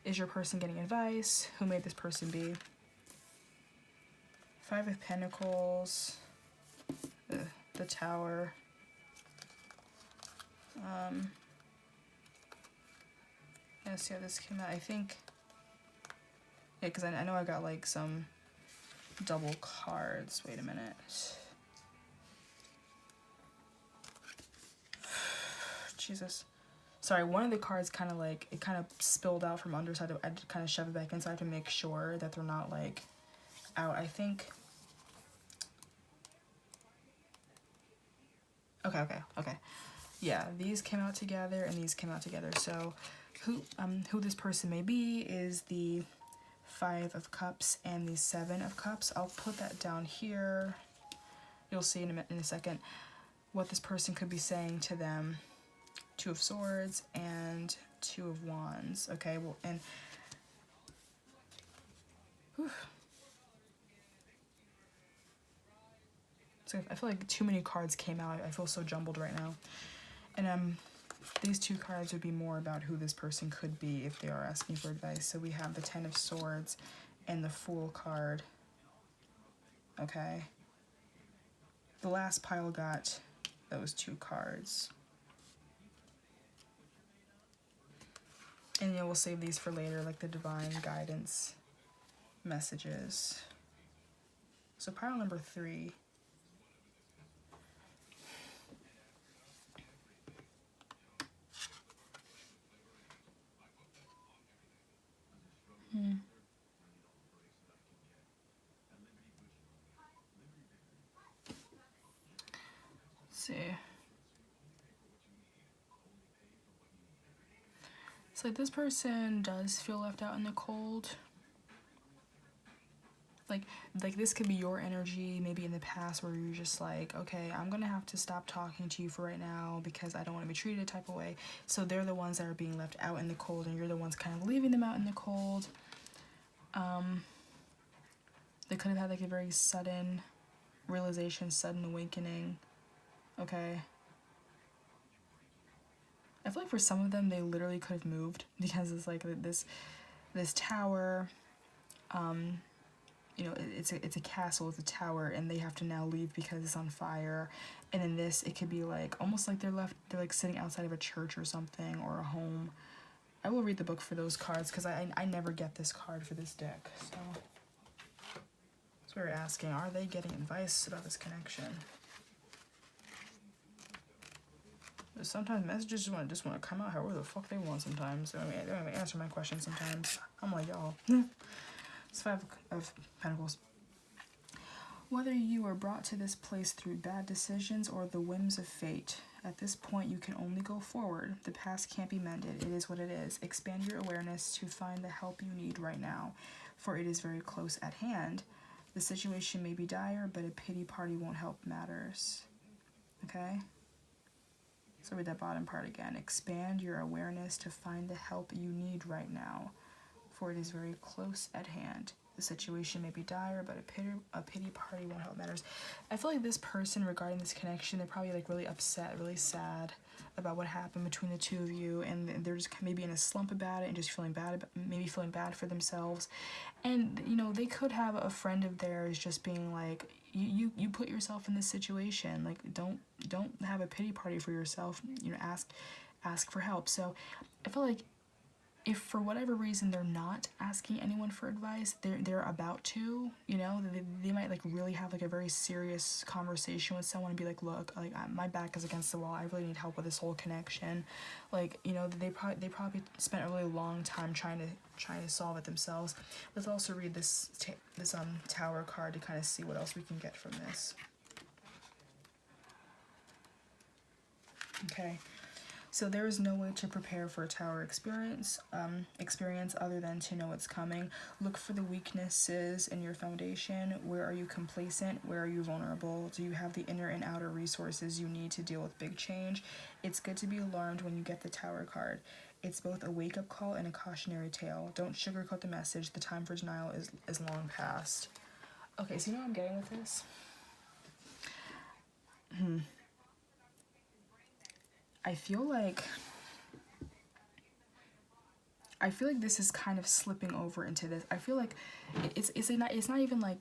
Is your person getting advice? Who may this person be? 5 of Pentacles. The Tower. Let's see how this came out. I think... Yeah, because I know I got, like, some double cards. Wait a minute. Jesus. Sorry, one of the cards kind of, like, it kind of spilled out from underside. I had to kind of shove it back inside to make sure that they're not, like, out. I think... Okay. Yeah, these came out together, and these came out together. So, who this person may be is the 5 of Cups and the 7 of Cups. I'll put that down here. You'll see in a second what this person could be saying to them. 2 of Swords and 2 of Wands. Okay, well, and whew. So I feel like too many cards came out. I feel so jumbled right now. And these 2 cards would be more about who this person could be if they are asking for advice. So we have the 10 of Swords and the Fool card. Okay. The last pile got those 2 cards. And yeah, we'll save these for later, like the divine guidance messages. So pile number 3. Let's see. So like this person does feel left out in the cold. Like this could be your energy maybe in the past where you're just like, okay, I'm gonna have to stop talking to you for right now because I don't want to be treated a type of way. So they're the ones that are being left out in the cold, and you're the ones kind of leaving them out in the cold. They could have had like a very sudden realization, sudden awakening. Okay. I feel like for some of them they literally could have moved because it's like this tower. You know, it's a castle, it's a tower, and they have to now leave because it's on fire. And in this, it could be like almost like they're like sitting outside of a church or something, or a home. I will read the book for those cards because I never get this card for this deck. So we're asking, are they getting advice about this connection? Sometimes messages just want to come out however the fuck they want sometimes. They don't even answer my questions sometimes. I'm like, y'all. It's 5 of Pentacles. Whether you were brought to this place through bad decisions or the whims of fate, at this point you can only go forward. The past can't be mended. It is what it is. Expand your awareness to find the help you need right now, for it is very close at hand. The situation may be dire, but a pity party won't help matters. Okay? So read that bottom part again. Expand your awareness to find the help you need right now, for it is very close at hand. The situation may be dire, but a pity party won't help matters. I feel like this person, regarding this connection, they're probably like really upset, really sad about what happened between the two of you, and they're just maybe in a slump about it and just feeling bad, maybe feeling bad for themselves. And you know, they could have a friend of theirs just being like, you put yourself in this situation, like don't have a pity party for yourself, you know, ask for help. So I feel like if for whatever reason they're not asking anyone for advice, they're about to, you know, they might like really have like a very serious conversation with someone and be like, look, like my back is against the wall, I really need help with this whole connection. Like, you know, they probably spent a really long time trying to solve it themselves. Let's also read this Tower card to kind of see what else we can get from this. Okay. So there is no way to prepare for a Tower experience other than to know it's coming. Look for the weaknesses in your foundation. Where are you complacent? Where are you vulnerable? Do you have the inner and outer resources you need to deal with big change? It's good to be alarmed when you get the Tower card. It's both a wake-up call and a cautionary tale. Don't sugarcoat the message. The time for denial is long past. Okay, so you know what I'm getting with this? I feel like this is kind of slipping over into this. I feel like it's not even like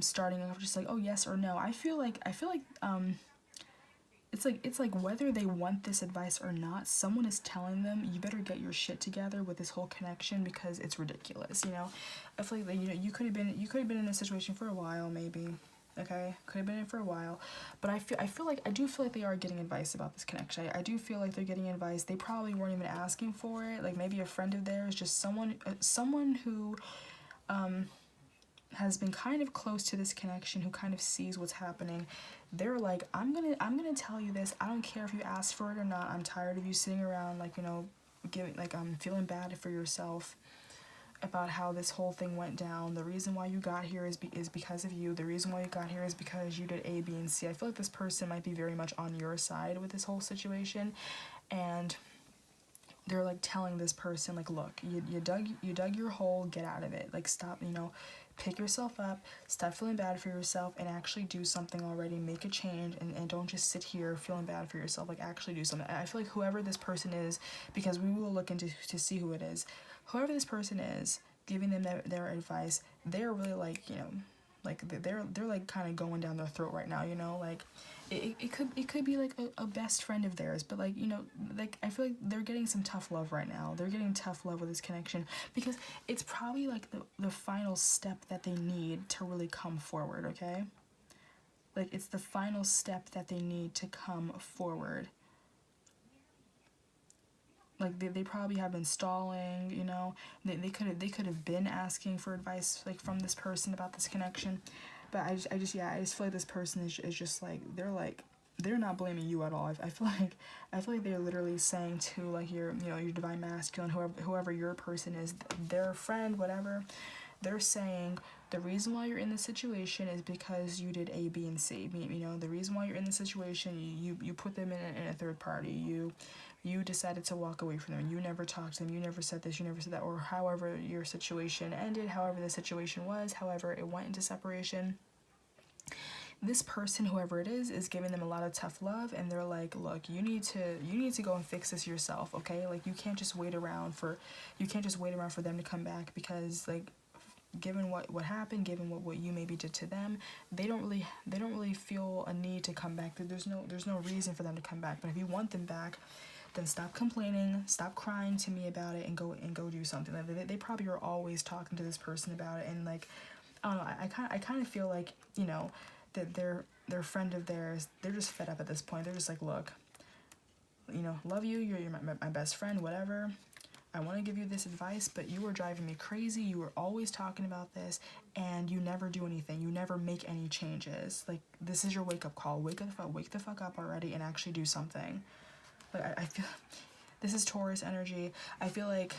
starting off just like, oh yes or no. I feel like it's like whether they want this advice or not, someone is telling them you better get your shit together with this whole connection because it's ridiculous, you know. I feel like, you know, you could have been in a situation for a while, maybe. Okay, could have been in for a while, but I feel like they are getting advice about this connection. I do feel like they're getting advice. They probably weren't even asking for it. Like maybe a friend of theirs, just someone who has been kind of close to this connection, who kind of sees what's happening. They're like, I'm gonna tell you this. I don't care if you ask for it or not. I'm tired of you sitting around like, you know, feeling bad for yourself about how this whole thing went down. The reason why you got here is because of you. The reason why you got here is because you did A, B, and C. I feel like this person might be very much on your side with this whole situation, and they're like telling this person like, look, you dug your hole, get out of it. Like, stop, you know, pick yourself up, stop feeling bad for yourself, and actually do something already. Make a change, and don't just sit here feeling bad for yourself. Like, actually do something. I feel like whoever this person is, because we will look into to see who it is, whoever this person is, giving them their advice, they're really like, you know, like they're like kind of going down their throat right now, you know. Like it could be like a best friend of theirs, but like, you know, like I feel like they're getting some tough love right now. They're getting tough love with this connection because it's probably like the final step that they need to really come forward. Okay, like it's the final step that they need to come forward. Like they probably have been stalling, you know. They could have been asking for advice like from this person about this connection, but I just feel like this person is just like, they're not blaming you at all. I feel like they're literally saying to like your, you know, your divine masculine, whoever your person is, their friend, whatever. They're saying the reason why you're in this situation is because you did A, B, and C. You know, the reason why you're in this situation, you put them in a third party. You decided to walk away from them. You never talked to them. You never said this. You never said that. Or however your situation ended, however the situation was, however it went into separation. This person, whoever it is giving them a lot of tough love, and they're like, look, you need to go and fix this yourself, okay? Like you can't just wait around for them to come back, because like, given what happened, given what you maybe did to them, they don't really feel a need to come back. There's no reason for them to come back. But if you want them back, then stop complaining, stop crying to me about it, and go do something. Like they probably are always talking to this person about it, and like, I don't know, I kind of feel like, you know, that their friend of theirs, they're just fed up at this point. They're just like, look, you know, love you, you're my best friend, whatever. I want to give you this advice, but you were driving me crazy. You were always talking about this, and you never do anything. You never make any changes. Like, this is your wake-up call. Wake the fuck up already and actually do something. Like, I feel this is Taurus energy. I feel like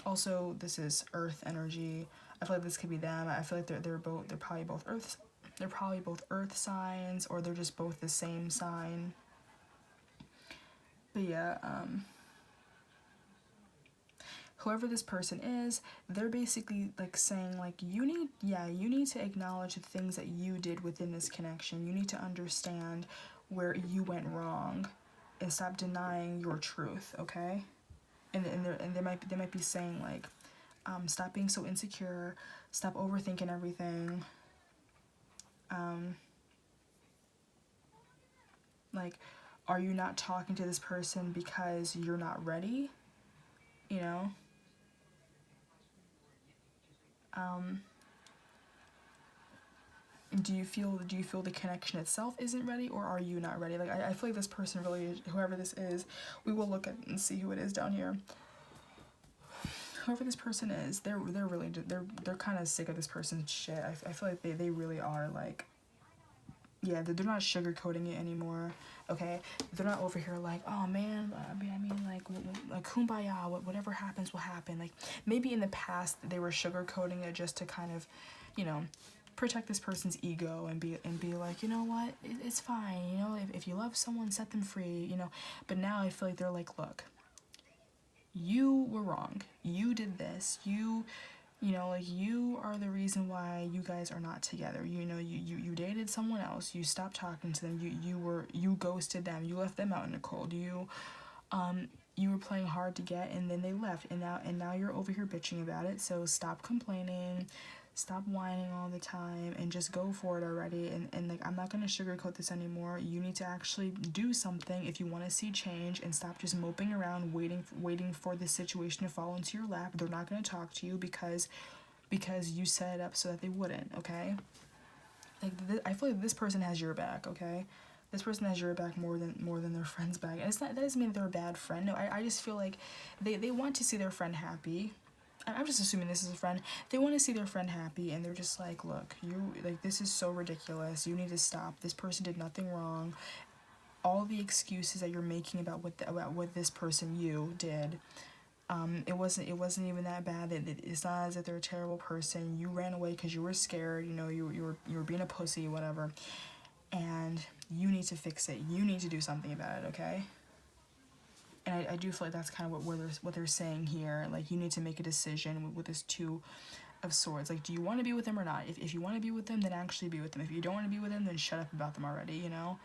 also this is Earth energy. I feel like this could be them. I feel like they're probably both Earth signs, or they're just both the same sign. But yeah, whoever this person is, they're basically like saying like you need to acknowledge the things that you did within this connection. You need to understand where you went wrong and stop denying your truth, okay? And they might be saying like stop being so insecure, stop overthinking everything. Like, are you not talking to this person because you're not ready? You know? Do you feel the connection itself isn't ready, or are you not ready? Like, I feel like this person really, whoever this is, we will look at and see who it is down here. Whoever this person is, they're really, they're kind of sick of this person's shit. I feel like they really are, like, yeah, they're not sugarcoating it anymore, okay? They're not over here like, oh man, I mean like kumbaya, whatever happens will happen. Like, maybe in the past they were sugarcoating it just to kind of, you know, protect this person's ego and be like, you know what, it's fine, you know, if you love someone, set them free, you know. But now I feel like they're like, look, you were wrong, you did this, you know, like, you are the reason why you guys are not together. You know, you dated someone else, you stopped talking to them, you ghosted them, you left them out in the cold, you were playing hard to get, and then they left, and now you're over here bitching about it. So stop complaining, stop whining all the time, and just go for it already. And like, I'm not gonna sugarcoat this anymore. You need to actually do something if you want to see change, and stop just moping around waiting for the situation to fall into your lap. They're not gonna talk to you because you set it up so that they wouldn't, okay? Like, I feel like this person has your back, okay? This person has your back more than their friend's back. And that doesn't mean they're a bad friend. No, I just feel like they want to see their friend happy. I'm just assuming this is a friend. They want to see their friend happy, and they're just like, look, this is so ridiculous. You need to stop. This person did nothing wrong. All the excuses that you're making about what this person you did, it wasn't even that bad. It's not as if they're a terrible person. You ran away because you were scared. You know, you were being a pussy, whatever. And you need to fix it. You need to do something about it, okay? And I do feel like that's kind of what they're saying here. Like, you need to make a decision with this Two of Swords. Like, do you want to be with them or not? If you want to be with them, then actually be with them. If you don't want to be with them, then shut up about them already, you know?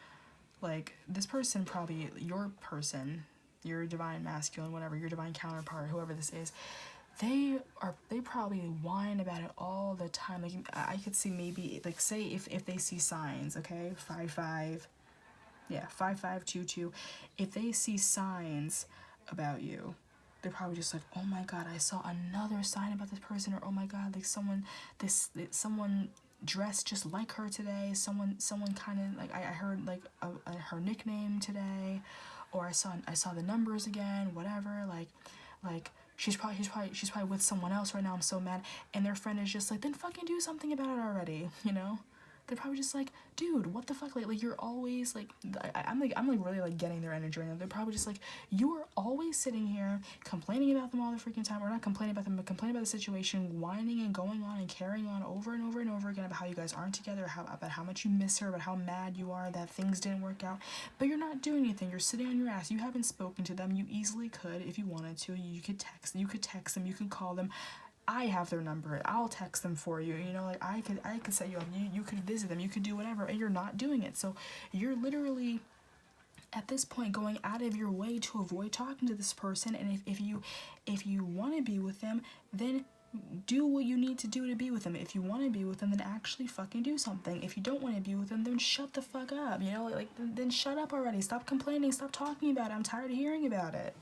Like, this person, probably your person, your divine masculine, whatever, your divine counterpart, whoever this is, they probably whine about it all the time. Like, I could see maybe, like, say if they see signs, okay, 5-5, yeah, 5-5-2-2, if they see signs about you, they're probably just like, oh my god, I saw another sign about this person, or oh my god, like someone dressed just like her today, someone kind of like, I heard like her nickname today, or I saw the numbers again, whatever, like she's probably with someone else right now, I'm so mad. And their friend is just like, then fucking do something about it already, you know? They're probably just like, dude, what the fuck, like you're always like, I'm really like getting their energy right now. They're probably just like, you are always sitting here complaining about them all the freaking time, or not complaining about them, but complaining about the situation, whining and going on and carrying on over and over and over again about how you guys aren't together, about how much you miss her, about how mad you are that things didn't work out. But you're not doing anything. You're sitting on your ass. You haven't spoken to them. You easily could if you wanted to. You could text them, you could call them. I have their number. I'll text them for you. You know, like, I could set you up. You could visit them. You could do whatever, and you're not doing it. So you're literally, at this point, going out of your way to avoid talking to this person. And if you want to be with them, then do what you need to do to be with them. If you want to be with them, then actually fucking do something. If you don't want to be with them, then shut the fuck up. You know, like then shut up already. Stop complaining. Stop talking about it. I'm tired of hearing about it.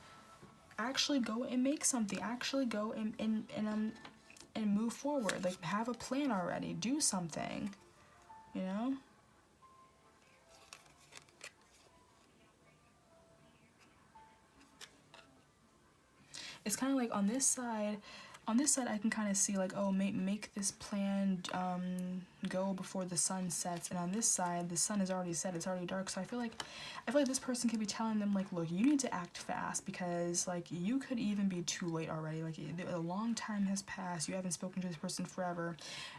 Actually go and make something. Actually go and move forward. Like, have a plan already. Do something. You know? It's kind of like on this side I can kind of see like, oh, make this plan go before the sun sets. And on this side, the sun is already set. It's already dark. So I feel like this person could be telling them like, look, you need to act fast, because like you could even be too late already. Like, a long time has passed. You haven't spoken to this person forever.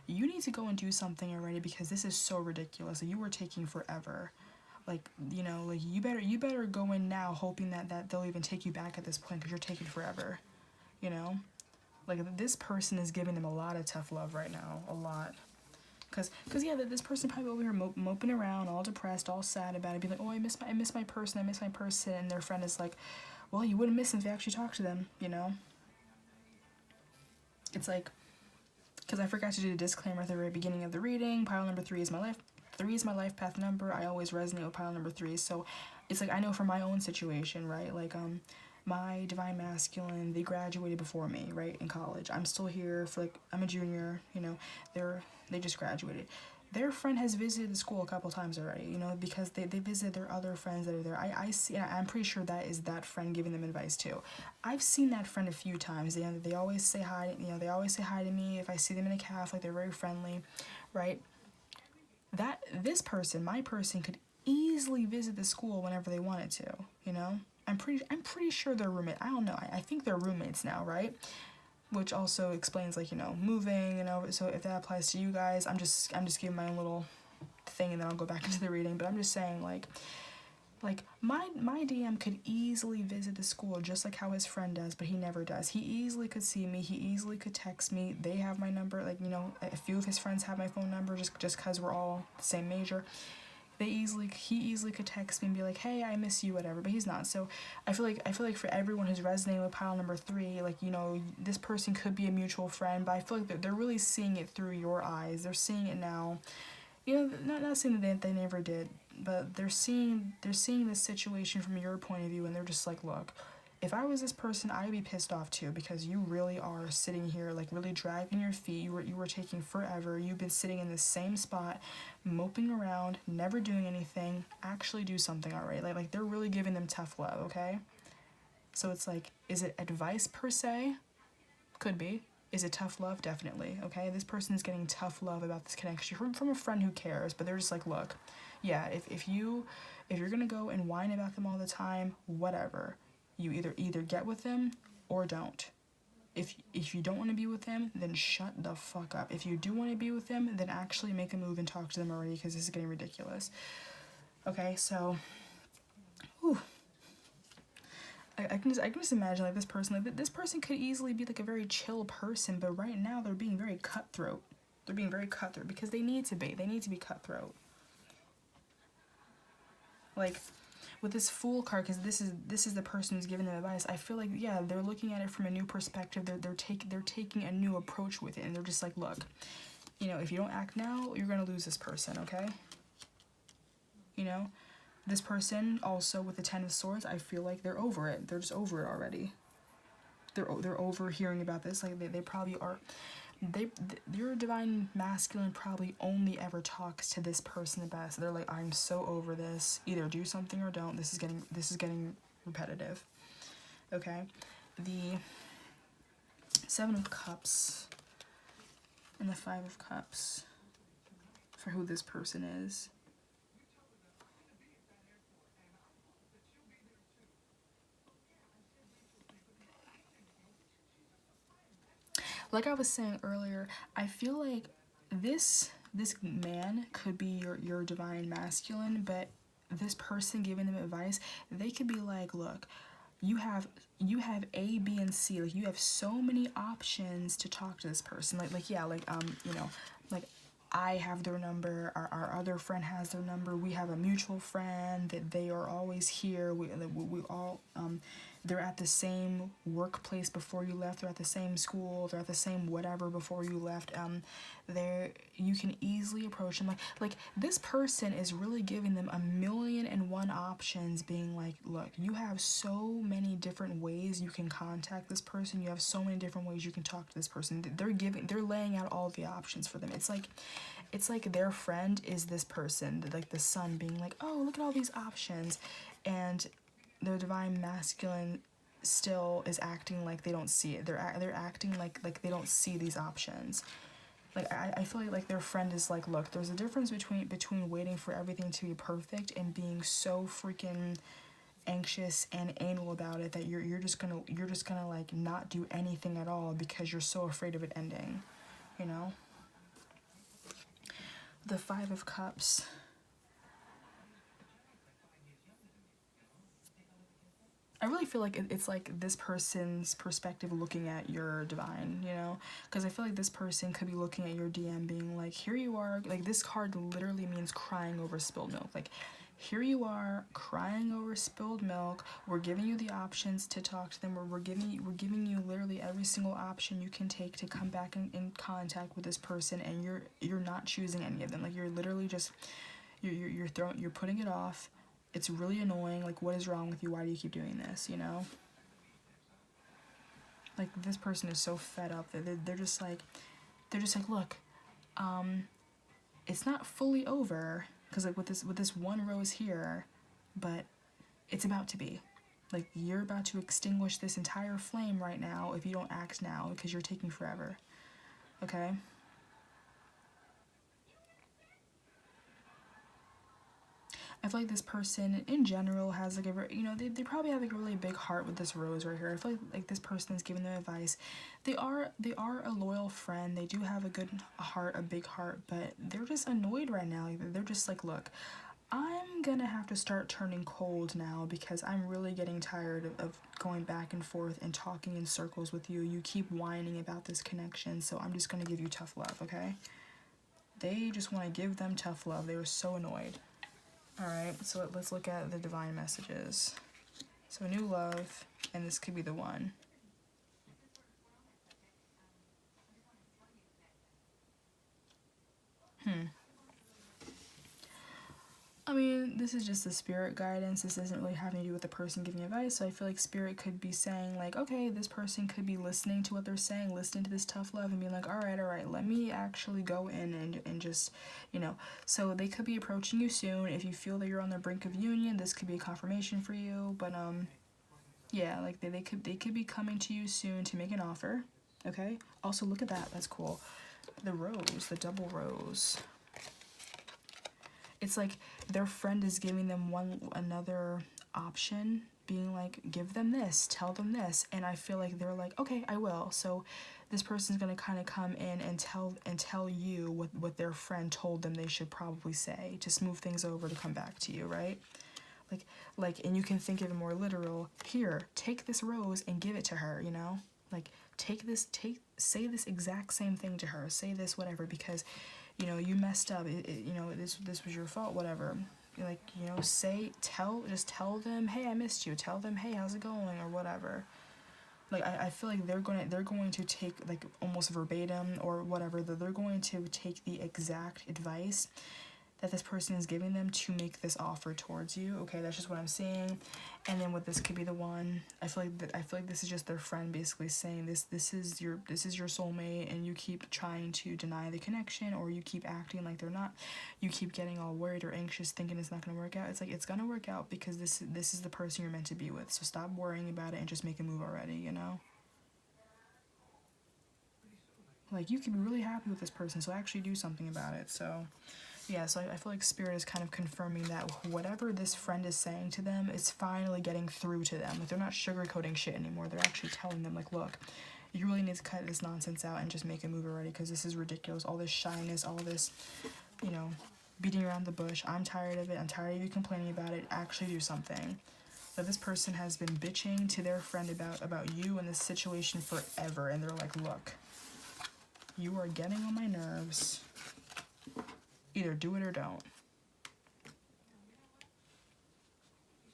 You need to go and do something already, because this is so ridiculous. Like, you were taking forever. Like, you know, like you better go in now, hoping that they'll even take you back at this point, because you're taking forever. you know? Like, this person is giving them a lot of tough love right now, a lot. Cause yeah, this person probably over here moping around, all depressed, all sad about it, be like, oh, I miss my person, and their friend is like, well, you wouldn't miss them if you actually talked to them, you know? It's like, because I forgot to do the disclaimer at the very beginning of the reading, pile number 3 is my life. 3 is my life path number. I always resonate with pile number 3. So it's like, I know from my own situation, right? Like, my divine masculine, they graduated before me, right, in college. I'm still here for, like, I'm a junior, you know, they just graduated. Their friend has visited the school a couple times already, you know, because they visited their other friends that are there. I see, I'm pretty sure that is that friend giving them advice too. I've seen that friend a few times. They always say hi, you know, they always say hi to me. If I see them in a cafe, like, they're very friendly, right? This person, my person, could easily visit the school whenever they wanted to, you know? I'm pretty sure they're roommate. I don't know. I think they're roommates now, right? Which also explains, like, you know, moving, you know. So if that applies to you guys, I'm just giving my own little thing, and then I'll go back into the reading. But I'm just saying, like my DM could easily visit the school just like how his friend does, but he never does. He easily could see me. He easily could text me. They have my number. Like, you know, a few of his friends have my phone number just because we're all the same major. He easily could text me and be like, hey, I miss you, whatever, but he's not. So I feel like for everyone who's resonating with pile number 3, like, you know, this person could be a mutual friend, but I feel like they're really seeing it through your eyes. They're seeing it now. You know, not saying that they never did, but they're seeing this situation from your point of view, and they're just like, look, if I was this person, I'd be pissed off too, because you really are sitting here, like, really dragging your feet. You were taking forever. You've been sitting in the same spot, moping around, never doing anything. Actually do something already. Like they're really giving them tough love, okay? So it's like, is it advice per se? Could be. Is it tough love? Definitely, okay? This person is getting tough love about this connection from a friend who cares, but they're just like, look, yeah, if you're gonna go and whine about them all the time, whatever. You either get with them or don't. If you don't want to be with them, then shut the fuck up. If you do want to be with them, then actually make a move and talk to them already, because this is getting ridiculous. Okay, so, whew. I can just imagine, like, this person could easily be like a very chill person, but right now they're being very cutthroat. They're being very cutthroat because they need to be. They need to be cutthroat. Like, with this Fool card, because this is the person who's giving them advice, I feel like, yeah, they're looking at it from a new perspective. They're taking a new approach with it, and they're just like, look, you know, if you don't act now, you're gonna lose this person, okay? You know, this person also with the 10 of Swords, I feel like they're over it. They're just over it already. They're over hearing about this. Like, they probably are. Your divine masculine probably only ever talks to this person the best. They're like, I'm so over this. Either do something or don't. This is getting repetitive. Okay, the 7 of Cups and the 5 of Cups for who this person is. Like I was saying earlier, I feel like this man could be your divine masculine, but this person giving them advice, they could be like, look, you have A, B, and C. Like, you have so many options to talk to this person. Like yeah, like, you know, like, I have their number, our other friend has their number, we have a mutual friend that they are always here, we all, they're at the same workplace before you left, they're at the same school, they're at the same whatever before you left, you can easily approach them, like this person is really giving them 1,000,001 options, being like, look, you have so many different ways you can contact this person, you have so many different ways you can talk to this person. They're laying out all the options for them. It's like their friend is this person, like the sun, being like, oh, look at all these options, and their divine masculine still is acting like they don't see it. They're acting like they don't see these options. Like, I feel like their friend is like, look, there's a difference between waiting for everything to be perfect and being so freaking anxious and anal about it that you're just gonna like not do anything at all because you're so afraid of it ending, you know? The 5 of Cups. I really feel like it's like this person's perspective looking at your divine, you know? Because I feel like this person could be looking at your DM being like, here you are. Like, this card literally means crying over spilled milk. Like, here you are crying over spilled milk. We're giving you the options to talk to them. We're giving you literally every single option you can take to come back in contact with this person, and you're not choosing any of them. Like, you're literally just you're putting it off. It's really annoying. Like, what is wrong with you? Why do you keep doing this, you know? Like, this person is so fed up that they're just like, look, it's not fully over, because like with this one rose here, but it's about to be. Like, you're about to extinguish this entire flame right now if you don't act now, because you're taking forever. Okay? I feel like this person in general has like a, you know, they probably have like a really big heart with this rose right here. I feel like this person is giving them advice. They are a loyal friend. They do have a good heart, a big heart, but they're just annoyed right now. They're just like, look, I'm gonna have to start turning cold now because I'm really getting tired of going back and forth and talking in circles with you. You keep whining about this connection, so I'm just gonna give you tough love, okay? They just want to give them tough love. They were so annoyed. Alright, so let's look at the divine messages. So new love, and this could be the one. I mean, this is just the spirit guidance. This isn't really having to do with the person giving advice. So I feel like spirit could be saying like, okay, this person could be listening to what they're saying, listening to this tough love and being like, all right, let me actually go in and just, you know. So they could be approaching you soon. If you feel that you're on the brink of union, this could be a confirmation for you. But yeah, like they could be coming to you soon to make an offer. Okay. Also, look at that. That's cool. The rose, the double rose. It's like their friend is giving them another option, being like, give them this, tell them this, and I feel like they're like, okay, I will. So this person's gonna kind of come in and tell you what their friend told them they should probably say to smooth things over to come back to you, right? Like, and you can think of it more literal. Here, take this rose and give it to her, you know? Like, say this exact same thing to her. Say this, whatever, because, you know, you messed up. You know, this was your fault, whatever. Like, you know, just tell them, hey, I missed you. Tell them, hey, how's it going, or whatever. Like, I feel like they're going to take, like, almost verbatim or whatever. They're going to take the exact advice that this person is giving them to make this offer towards you. Okay, that's just what I'm seeing. And then what this could be the one, I feel like this is just their friend basically saying this is your soulmate, and you keep trying to deny the connection, or you keep acting like they're not. You keep getting all worried or anxious, thinking it's not gonna work out. It's like, it's gonna work out because this is the person you're meant to be with. So stop worrying about it and just make a move already, you know? Like, you can be really happy with this person, so actually do something about it. So yeah, so I feel like spirit is kind of confirming that whatever this friend is saying to them is finally getting through to them. Like, they're not sugarcoating shit anymore. They're actually telling them, like, look, you really need to cut this nonsense out and just make a move already, because this is ridiculous. All this shyness, all this, you know, beating around the bush. I'm tired of it. I'm tired of you complaining about it. Actually do something. But this person has been bitching to their friend about you and this situation forever, and they're like, look, you are getting on my nerves. Either do it or don't.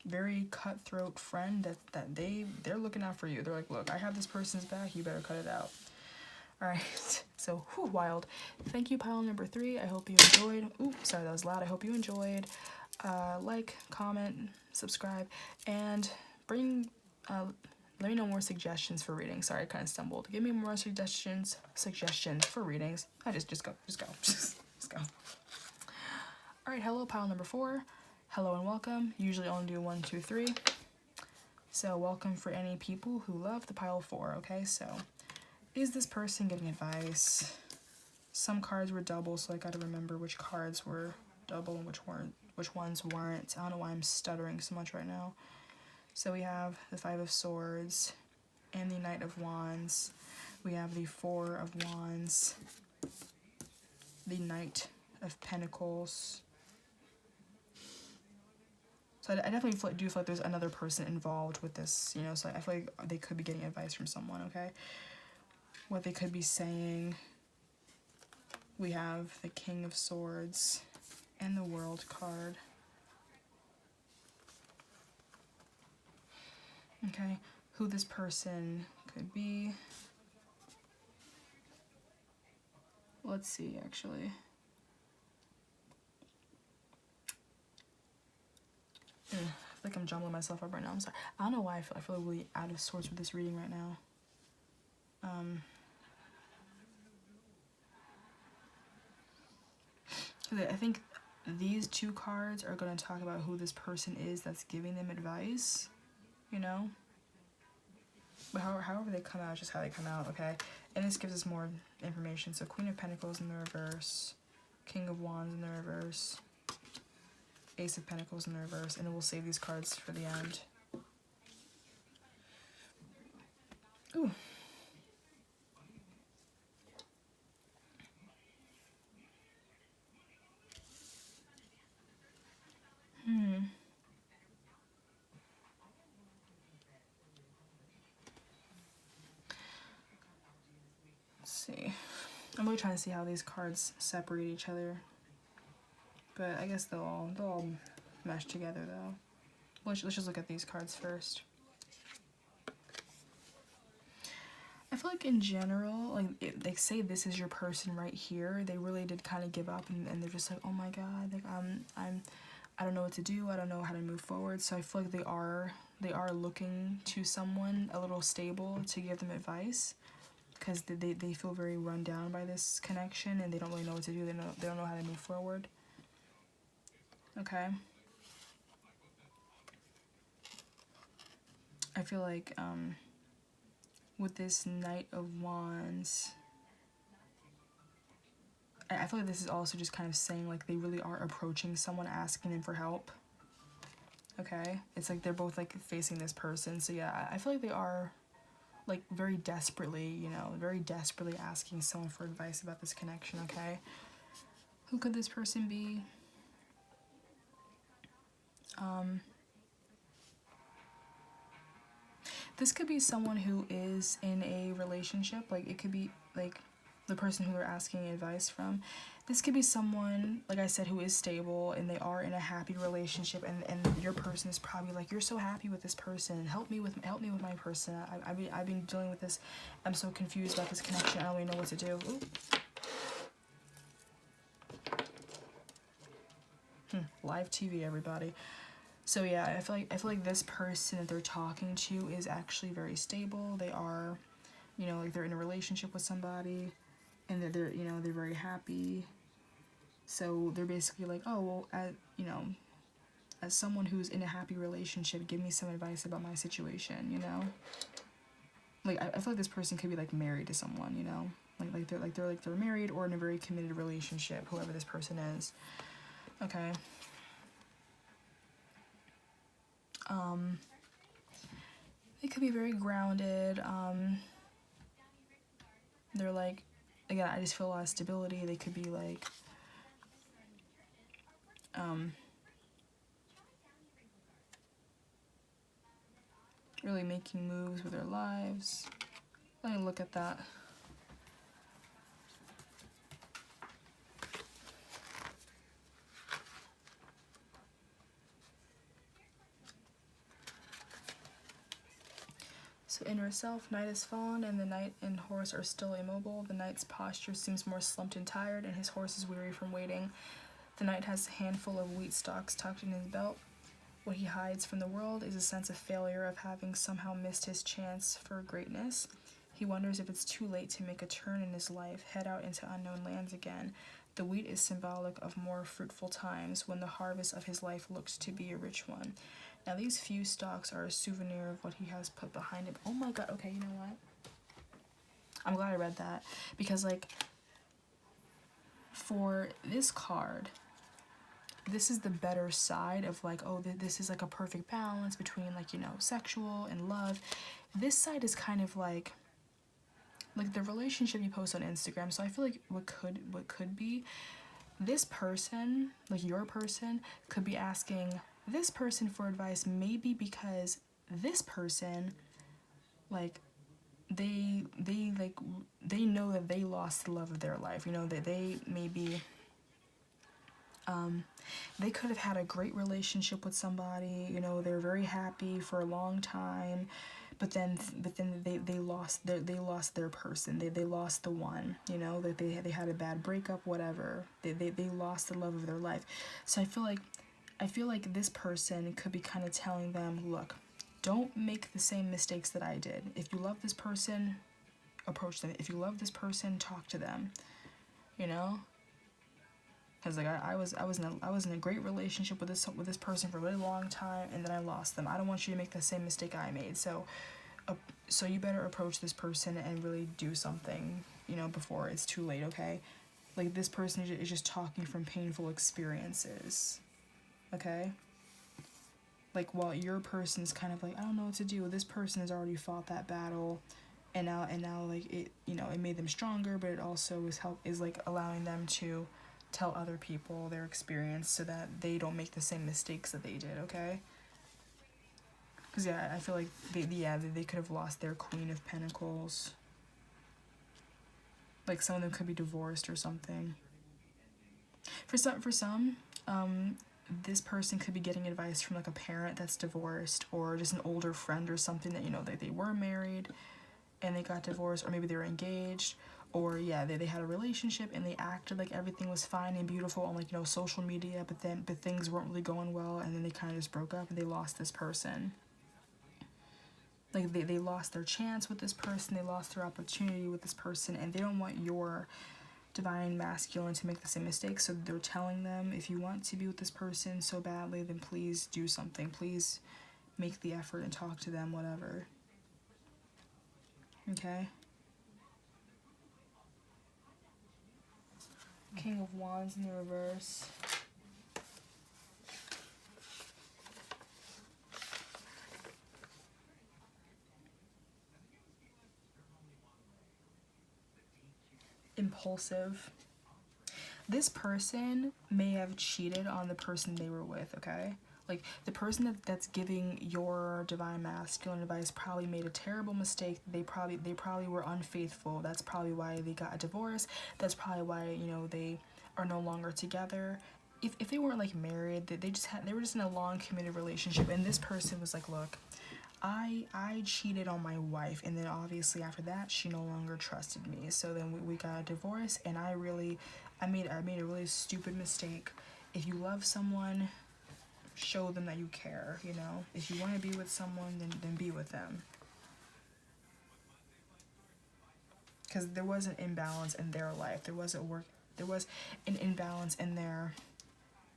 Very cutthroat friend that they're looking out for you. They're like, look, I have this person's back, you better cut it out. Alright, so wild. Thank you, pile number 3. I hope you enjoyed. Oops, sorry, that was loud. I hope you enjoyed. Like, comment, subscribe, and let me know more suggestions for readings. Sorry, I kind of stumbled. Give me more suggestions for readings. Just go. Just go. Alright, hello, pile number 4. Hello and welcome. Usually only do 1, 2, 3. So welcome for any people who love the pile 4, okay? So, is this person giving advice? Some cards were double, so I gotta remember which cards were double and which ones weren't. I don't know why I'm stuttering so much right now. So we have the 5 of Swords and the Knight of Wands. We have the 4 of Wands, the Knight of Pentacles. So I definitely do feel like there's another person involved with this, you know, so I feel like they could be getting advice from someone, okay? What they could be saying, we have the King of Swords and the World card. Okay, who this person could be. Let's see, actually. I feel like I'm jumbling myself up right now. I'm sorry. I don't know why I feel really out of sorts with this reading right now. I think these two cards are going to talk about who this person is that's giving them advice, you know? But however they come out, just how they come out, okay? And this gives us more information. So Queen of Pentacles in the reverse, King of Wands in the reverse, Ace of Pentacles in the reverse, and we'll save these cards for the end. Ooh. Let's see. I'm really trying to see how these cards separate each other. But I guess they'll all mesh together though. Let's just look at these cards first. I feel like in general, like they say this is your person right here. They really did kind of give up, and they're just like, oh my god, like I don't know what to do. I don't know how to move forward. So I feel like they are looking to someone a little stable to give them advice, because they feel very run down by this connection, and they don't really know what to do. They don't know how to move forward. Okay. I feel like with this Knight of Wands, I feel like this is also just kind of saying like they really are approaching someone, asking them for help. Okay, it's like they're both like facing this person. So yeah, I feel like they are like very desperately, you know, very desperately asking someone for advice about this connection. Okay, who could this person be? This could be someone who is in a relationship. Like it could be like the person who they're asking advice from. This could be someone, like I said, who is stable and they are in a happy relationship, and your person is probably like, you're so happy with this person. Help me with my person. I've been dealing with this. I'm so confused about this connection. I don't even know what to do. Ooh. Live TV, everybody. So yeah, I feel like this person that they're talking to is actually very stable. They are, you know, like they're in a relationship with somebody, and they're you know, they're very happy. So they're basically like, oh well, as someone who's in a happy relationship, give me some advice about my situation, you know. Like I feel like this person could be like married to someone, you know, they're married or in a very committed relationship, whoever this person is. Okay. They could be very grounded. They're like, again, I just feel a lot of stability. They could be like, really making moves with their lives. Let me look at that. So inner self, Knight is fallen, and the Knight and horse are still immobile. The Knight's posture seems more slumped and tired, and his horse is weary from waiting. The Knight has a handful of wheat stalks tucked in his belt. What he hides from the world is a sense of failure, of having somehow missed his chance for greatness. He wonders if it's too late to make a turn in his life, head out into unknown lands again. The wheat is symbolic of more fruitful times, when the harvest of his life looks to be a rich one. Now these few stalks are a souvenir of what he has put behind him. Oh my god, okay, you know what? I'm glad I read that, because like, for this card, this is the better side of like, oh, this is like a perfect balance between like, you know, sexual and love. This side is kind of like the relationship you post on Instagram. So I feel like what could be, this person, like your person, could be asking this person for advice, maybe because this person, like, they know that they lost the love of their life, you know, that they maybe they could have had a great relationship with somebody, you know, they're very happy for a long time, but then they lost their person, they lost the one, you know, that they had a bad breakup, whatever, they lost the love of their life. So I feel like this person could be kind of telling them, look, don't make the same mistakes that I did. If you love this person, approach them. If you love this person, talk to them, you know. Because like I was in a great relationship with this person for a really long time, and then I lost them. I don't want you to make the same mistake I made. So you better approach this person and really do something, you know, before it's too late. Okay, like this person is just talking from painful experiences. Okay. Like while your person's kind of like, I don't know what to do. This person has already fought that battle, and now like it, you know, it made them stronger, but it also is like allowing them to tell other people their experience so that they don't make the same mistakes that they did, okay? Because yeah, I feel like they could have lost their Queen of Pentacles. Like some of them could be divorced or something. For some, this person could be getting advice from like a parent that's divorced, or just an older friend or something that, you know, they were married and they got divorced, or maybe they were engaged, or yeah, they had a relationship and they acted like everything was fine and beautiful on, like, you know, social media, but things weren't really going well, and then they kind of just broke up and they lost this person. Like they lost their chance with this person, they lost their opportunity with this person, and they don't want your divine masculine to make the same mistake. So they're telling them, if you want to be with this person so badly, then please do something. Please make the effort and talk to them, whatever. Okay? King of Wands in the reverse. Impulsive. This person may have cheated on the person they were with, okay? Like, the person that's giving your divine masculine advice probably made a terrible mistake. They probably were unfaithful. That's probably why they got a divorce. That's probably why, you know, they are no longer together. If they weren't like married, they were just in a long committed relationship, and this person was like, look, I cheated on my wife, and then obviously after that she no longer trusted me. So then we got a divorce, and I made a really stupid mistake. If you love someone, show them that you care, you know? If you want to be with someone, then be with them. Because there was an imbalance in their life. There was an imbalance in their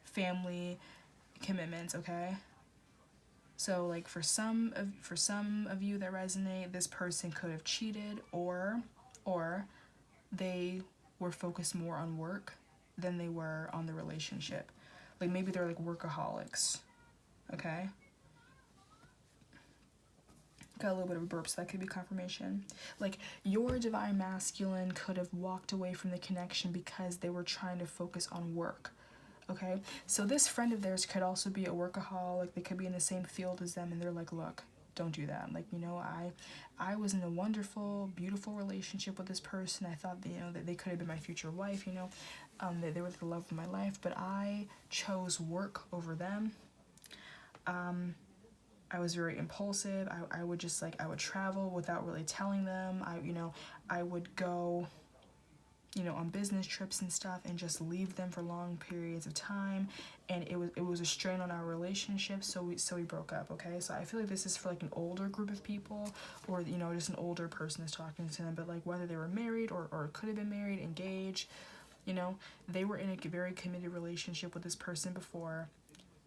family commitments, okay? So like for some of you that resonate, this person could have cheated, or they were focused more on work than they were on the relationship. Like maybe they're like workaholics, okay? Got a little bit of a burp, so that could be confirmation. Like your divine masculine could have walked away from the connection because they were trying to focus on work. Okay, so this friend of theirs could also be a workaholic. They could be in the same field as them, and they're like, look, don't do that. Like, you know, I was in a wonderful, beautiful relationship with this person. I thought that, you know, that they could have been my future wife, you know, they were the love of my life, but I chose work over them. I was very impulsive. I would just like, I would travel without really telling them. I would go, you know, on business trips and stuff, and just leave them for long periods of time, and it was a strain on our relationship, so we broke up, okay? So I feel like this is for like an older group of people, or, you know, just an older person is talking to them, but like whether they were married or could have been married, engaged, you know, they were in a very committed relationship with this person before,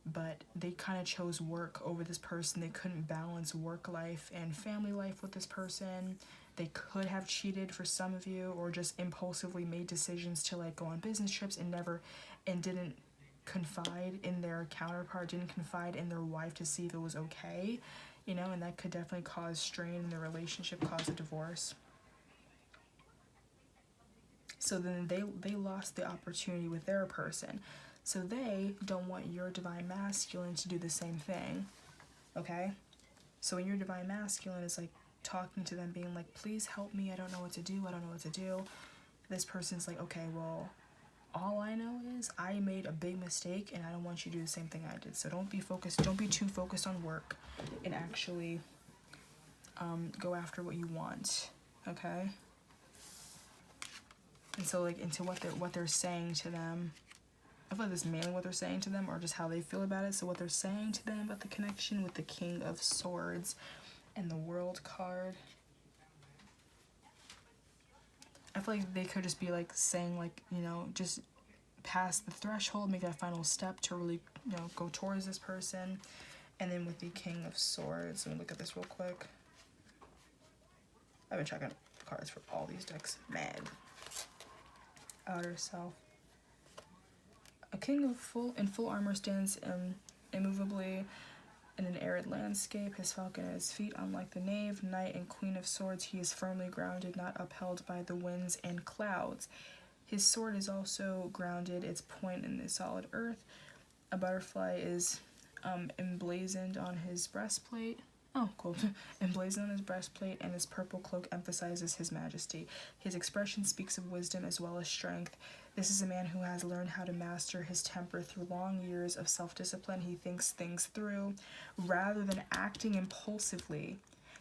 but they kind of chose work over this person. They couldn't balance work life and family life with this person. They could have cheated for some of you, or just impulsively made decisions to like go on business trips and didn't confide in their counterpart, didn't confide in their wife to see if it was okay, you know, and that could definitely cause strain in the relationship, cause a divorce. So then they lost the opportunity with their person. So they don't want your divine masculine to do the same thing, okay? So when your divine masculine is like talking to them, being like, please help me, I don't know what to do, I don't know what to do. This person's like, okay, well, all I know is I made a big mistake and I don't want you to do the same thing I did. So don't be too focused on work and actually go after what you want, okay? And so like into what they're saying to them, I feel like this is mainly what they're saying to them or just how they feel about it. So what they're saying to them about the connection with the King of Swords and the World card, I feel like they could just be like saying like, you know, just pass the threshold, make that final step to really, you know, go towards this person. And then with the King of Swords, let me look at this real quick. I've been checking cards for all these decks. Mad. Outer Self. A king in full armor stands immovably in an arid landscape, his falcon at his feet. Unlike the knave, knight, and queen of swords, he is firmly grounded, not upheld by the winds and clouds. His sword is also grounded, its point in the solid earth. A butterfly is emblazoned on his breastplate. Oh, cool. Emblazoned on his breastplate, and his purple cloak emphasizes his majesty. His expression speaks of wisdom as well as strength. This is a man who has learned how to master his temper through long years of self-discipline. He thinks things through rather than acting impulsively.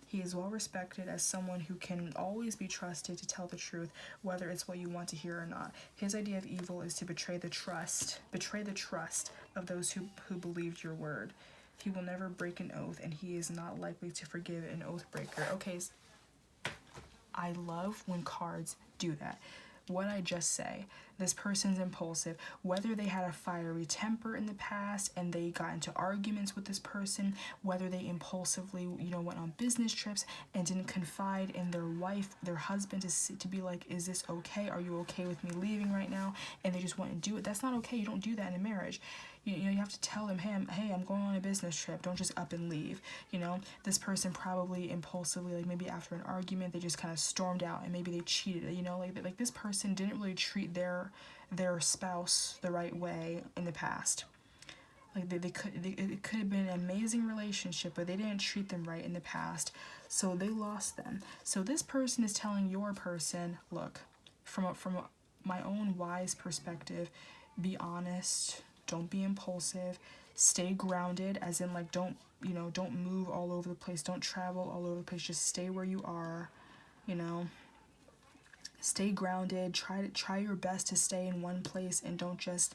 He is well respected as someone who can always be trusted to tell the truth, whether it's what you want to hear or not. His idea of evil is to betray the trust of those who believed your word. He will never break an oath, and he is not likely to forgive an oath breaker. Okay, I love when cards do that. What I just say, this person's impulsive, whether they had a fiery temper in the past and they got into arguments with this person, whether they impulsively, you know, went on business trips and didn't confide in their wife, their husband, to be like, is this okay? Are you okay with me leaving right now? And they just want to do it. That's not okay. You don't do that in a marriage. You know, you have to tell them, hey, I'm going on a business trip. Don't just up and leave. You know, this person probably impulsively, like maybe after an argument, they just kind of stormed out and maybe they cheated. You know, like this person didn't really treat their spouse the right way in the past. Like it could have been an amazing relationship, but they didn't treat them right in the past, so they lost them. So this person is telling your person, look, from my own wise perspective, be honest. Don't be impulsive. Stay grounded, as in like don't move all over the place. Don't travel all over the place. Just stay where you are, you know. Stay grounded. Try your best to stay in one place and don't just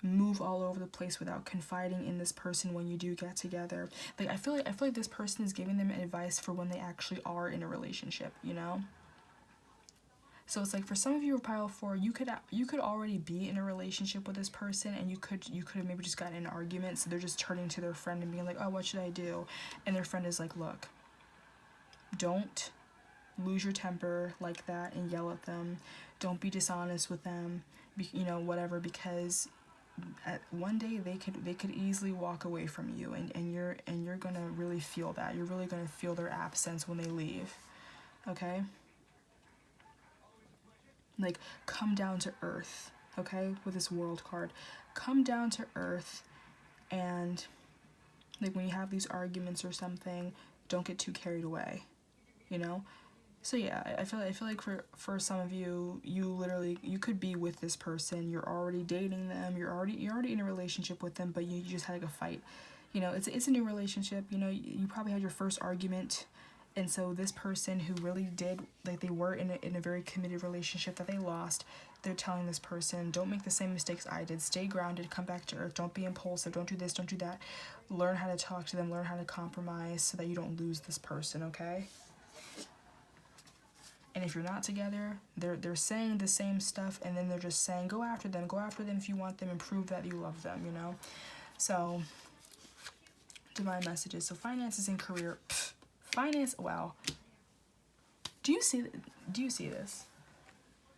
move all over the place without confiding in this person when you do get together. Like I feel like this person is giving them advice for when they actually are in a relationship, you know? So it's like for some of you, pile 4, you could already be in a relationship with this person, and you could have maybe just gotten in an argument, so they're just turning to their friend and being like, oh, what should I do? And their friend is like, look, don't lose your temper like that and yell at them. Don't be dishonest with them, you know, whatever, because one day they could easily walk away from you, and you're gonna really feel that. You're really gonna feel their absence when they leave, okay? Like, come down to earth, okay, with this world card. Come down to earth, and like when you have these arguments or something, don't get too carried away, you know? So yeah, I feel like for some of you, you could be with this person, you're already dating them, you're already in a relationship with them, but you just had like a fight. You know, it's a new relationship, you know, you probably had your first argument. And so this person who really did, like they were in a very committed relationship that they lost, they're telling this person, don't make the same mistakes I did. Stay grounded, come back to earth, don't be impulsive, don't do this, don't do that. Learn how to talk to them, learn how to compromise so that you don't lose this person, okay? And if you're not together, they're saying the same stuff, and then they're just saying, go after them if you want them, and prove that you love them, you know? So, divine messages. So finances and career. Finance, wow. Do you see this?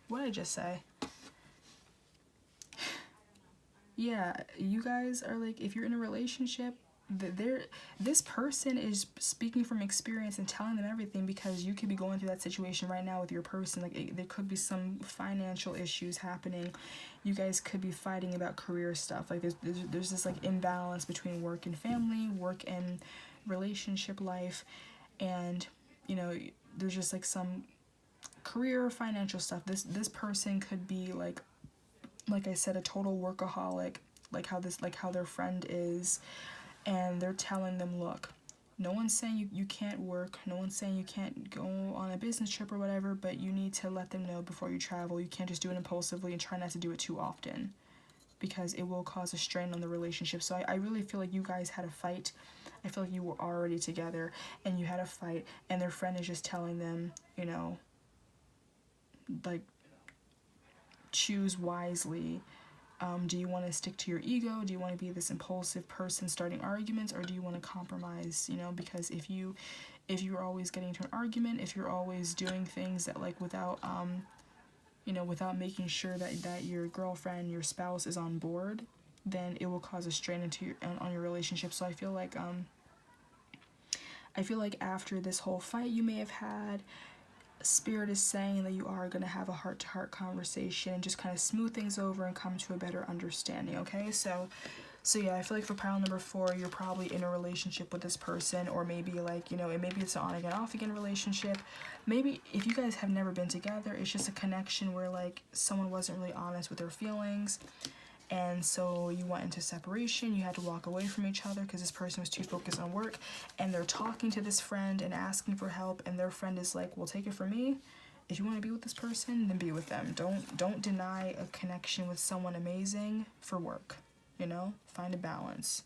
What did I just say? Yeah, you guys are like, if you're in a relationship, this person is speaking from experience and telling them everything, because you could be going through that situation right now with your person. Like, there could be some financial issues happening. You guys could be fighting about career stuff. Like, there's this like imbalance between work and family, work and relationship life, and you know, there's just like some career financial stuff. This person could be like I said, a total workaholic, like how their friend is, and they're telling them, look, no one's saying you can't work, no one's saying you can't go on a business trip or whatever, but you need to let them know before you travel. You can't just do it impulsively, and try not to do it too often, because it will cause a strain on the relationship. So I really feel like you guys had a fight. I feel like you were already together and you had a fight, and their friend is just telling them, you know, like, choose wisely. Do you want to stick to your ego? Do you want to be this impulsive person starting arguments, or do you want to compromise? You know, because if you're always getting into an argument, if you're always doing things that like without without making sure that your girlfriend, your spouse is on board, then it will cause a strain on your relationship. So I feel like after this whole fight you may have had, Spirit is saying that you are going to have a heart-to-heart conversation and just kind of smooth things over and come to a better understanding, okay? So yeah, I feel like for pile number 4, you're probably in a relationship with this person, or maybe like, you know, maybe it's an on-again, off-again relationship. Maybe if you guys have never been together, it's just a connection where like someone wasn't really honest with their feelings, and so you went into separation. You had to walk away from each other because this person was too focused on work, and they're talking to this friend and asking for help, and their friend is like, well, take it from me, if you want to be with this person, then be with them. Don't deny a connection with someone amazing for work, you know? Find a balance.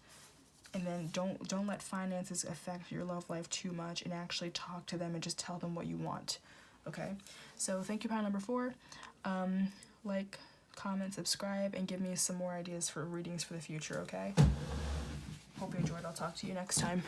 And then don't let finances affect your love life too much, and actually talk to them and just tell them what you want, okay? So thank you, pile number 4. Like, comment, subscribe, and give me some more ideas for readings for the future, okay? Hope you enjoyed. I'll talk to you next time.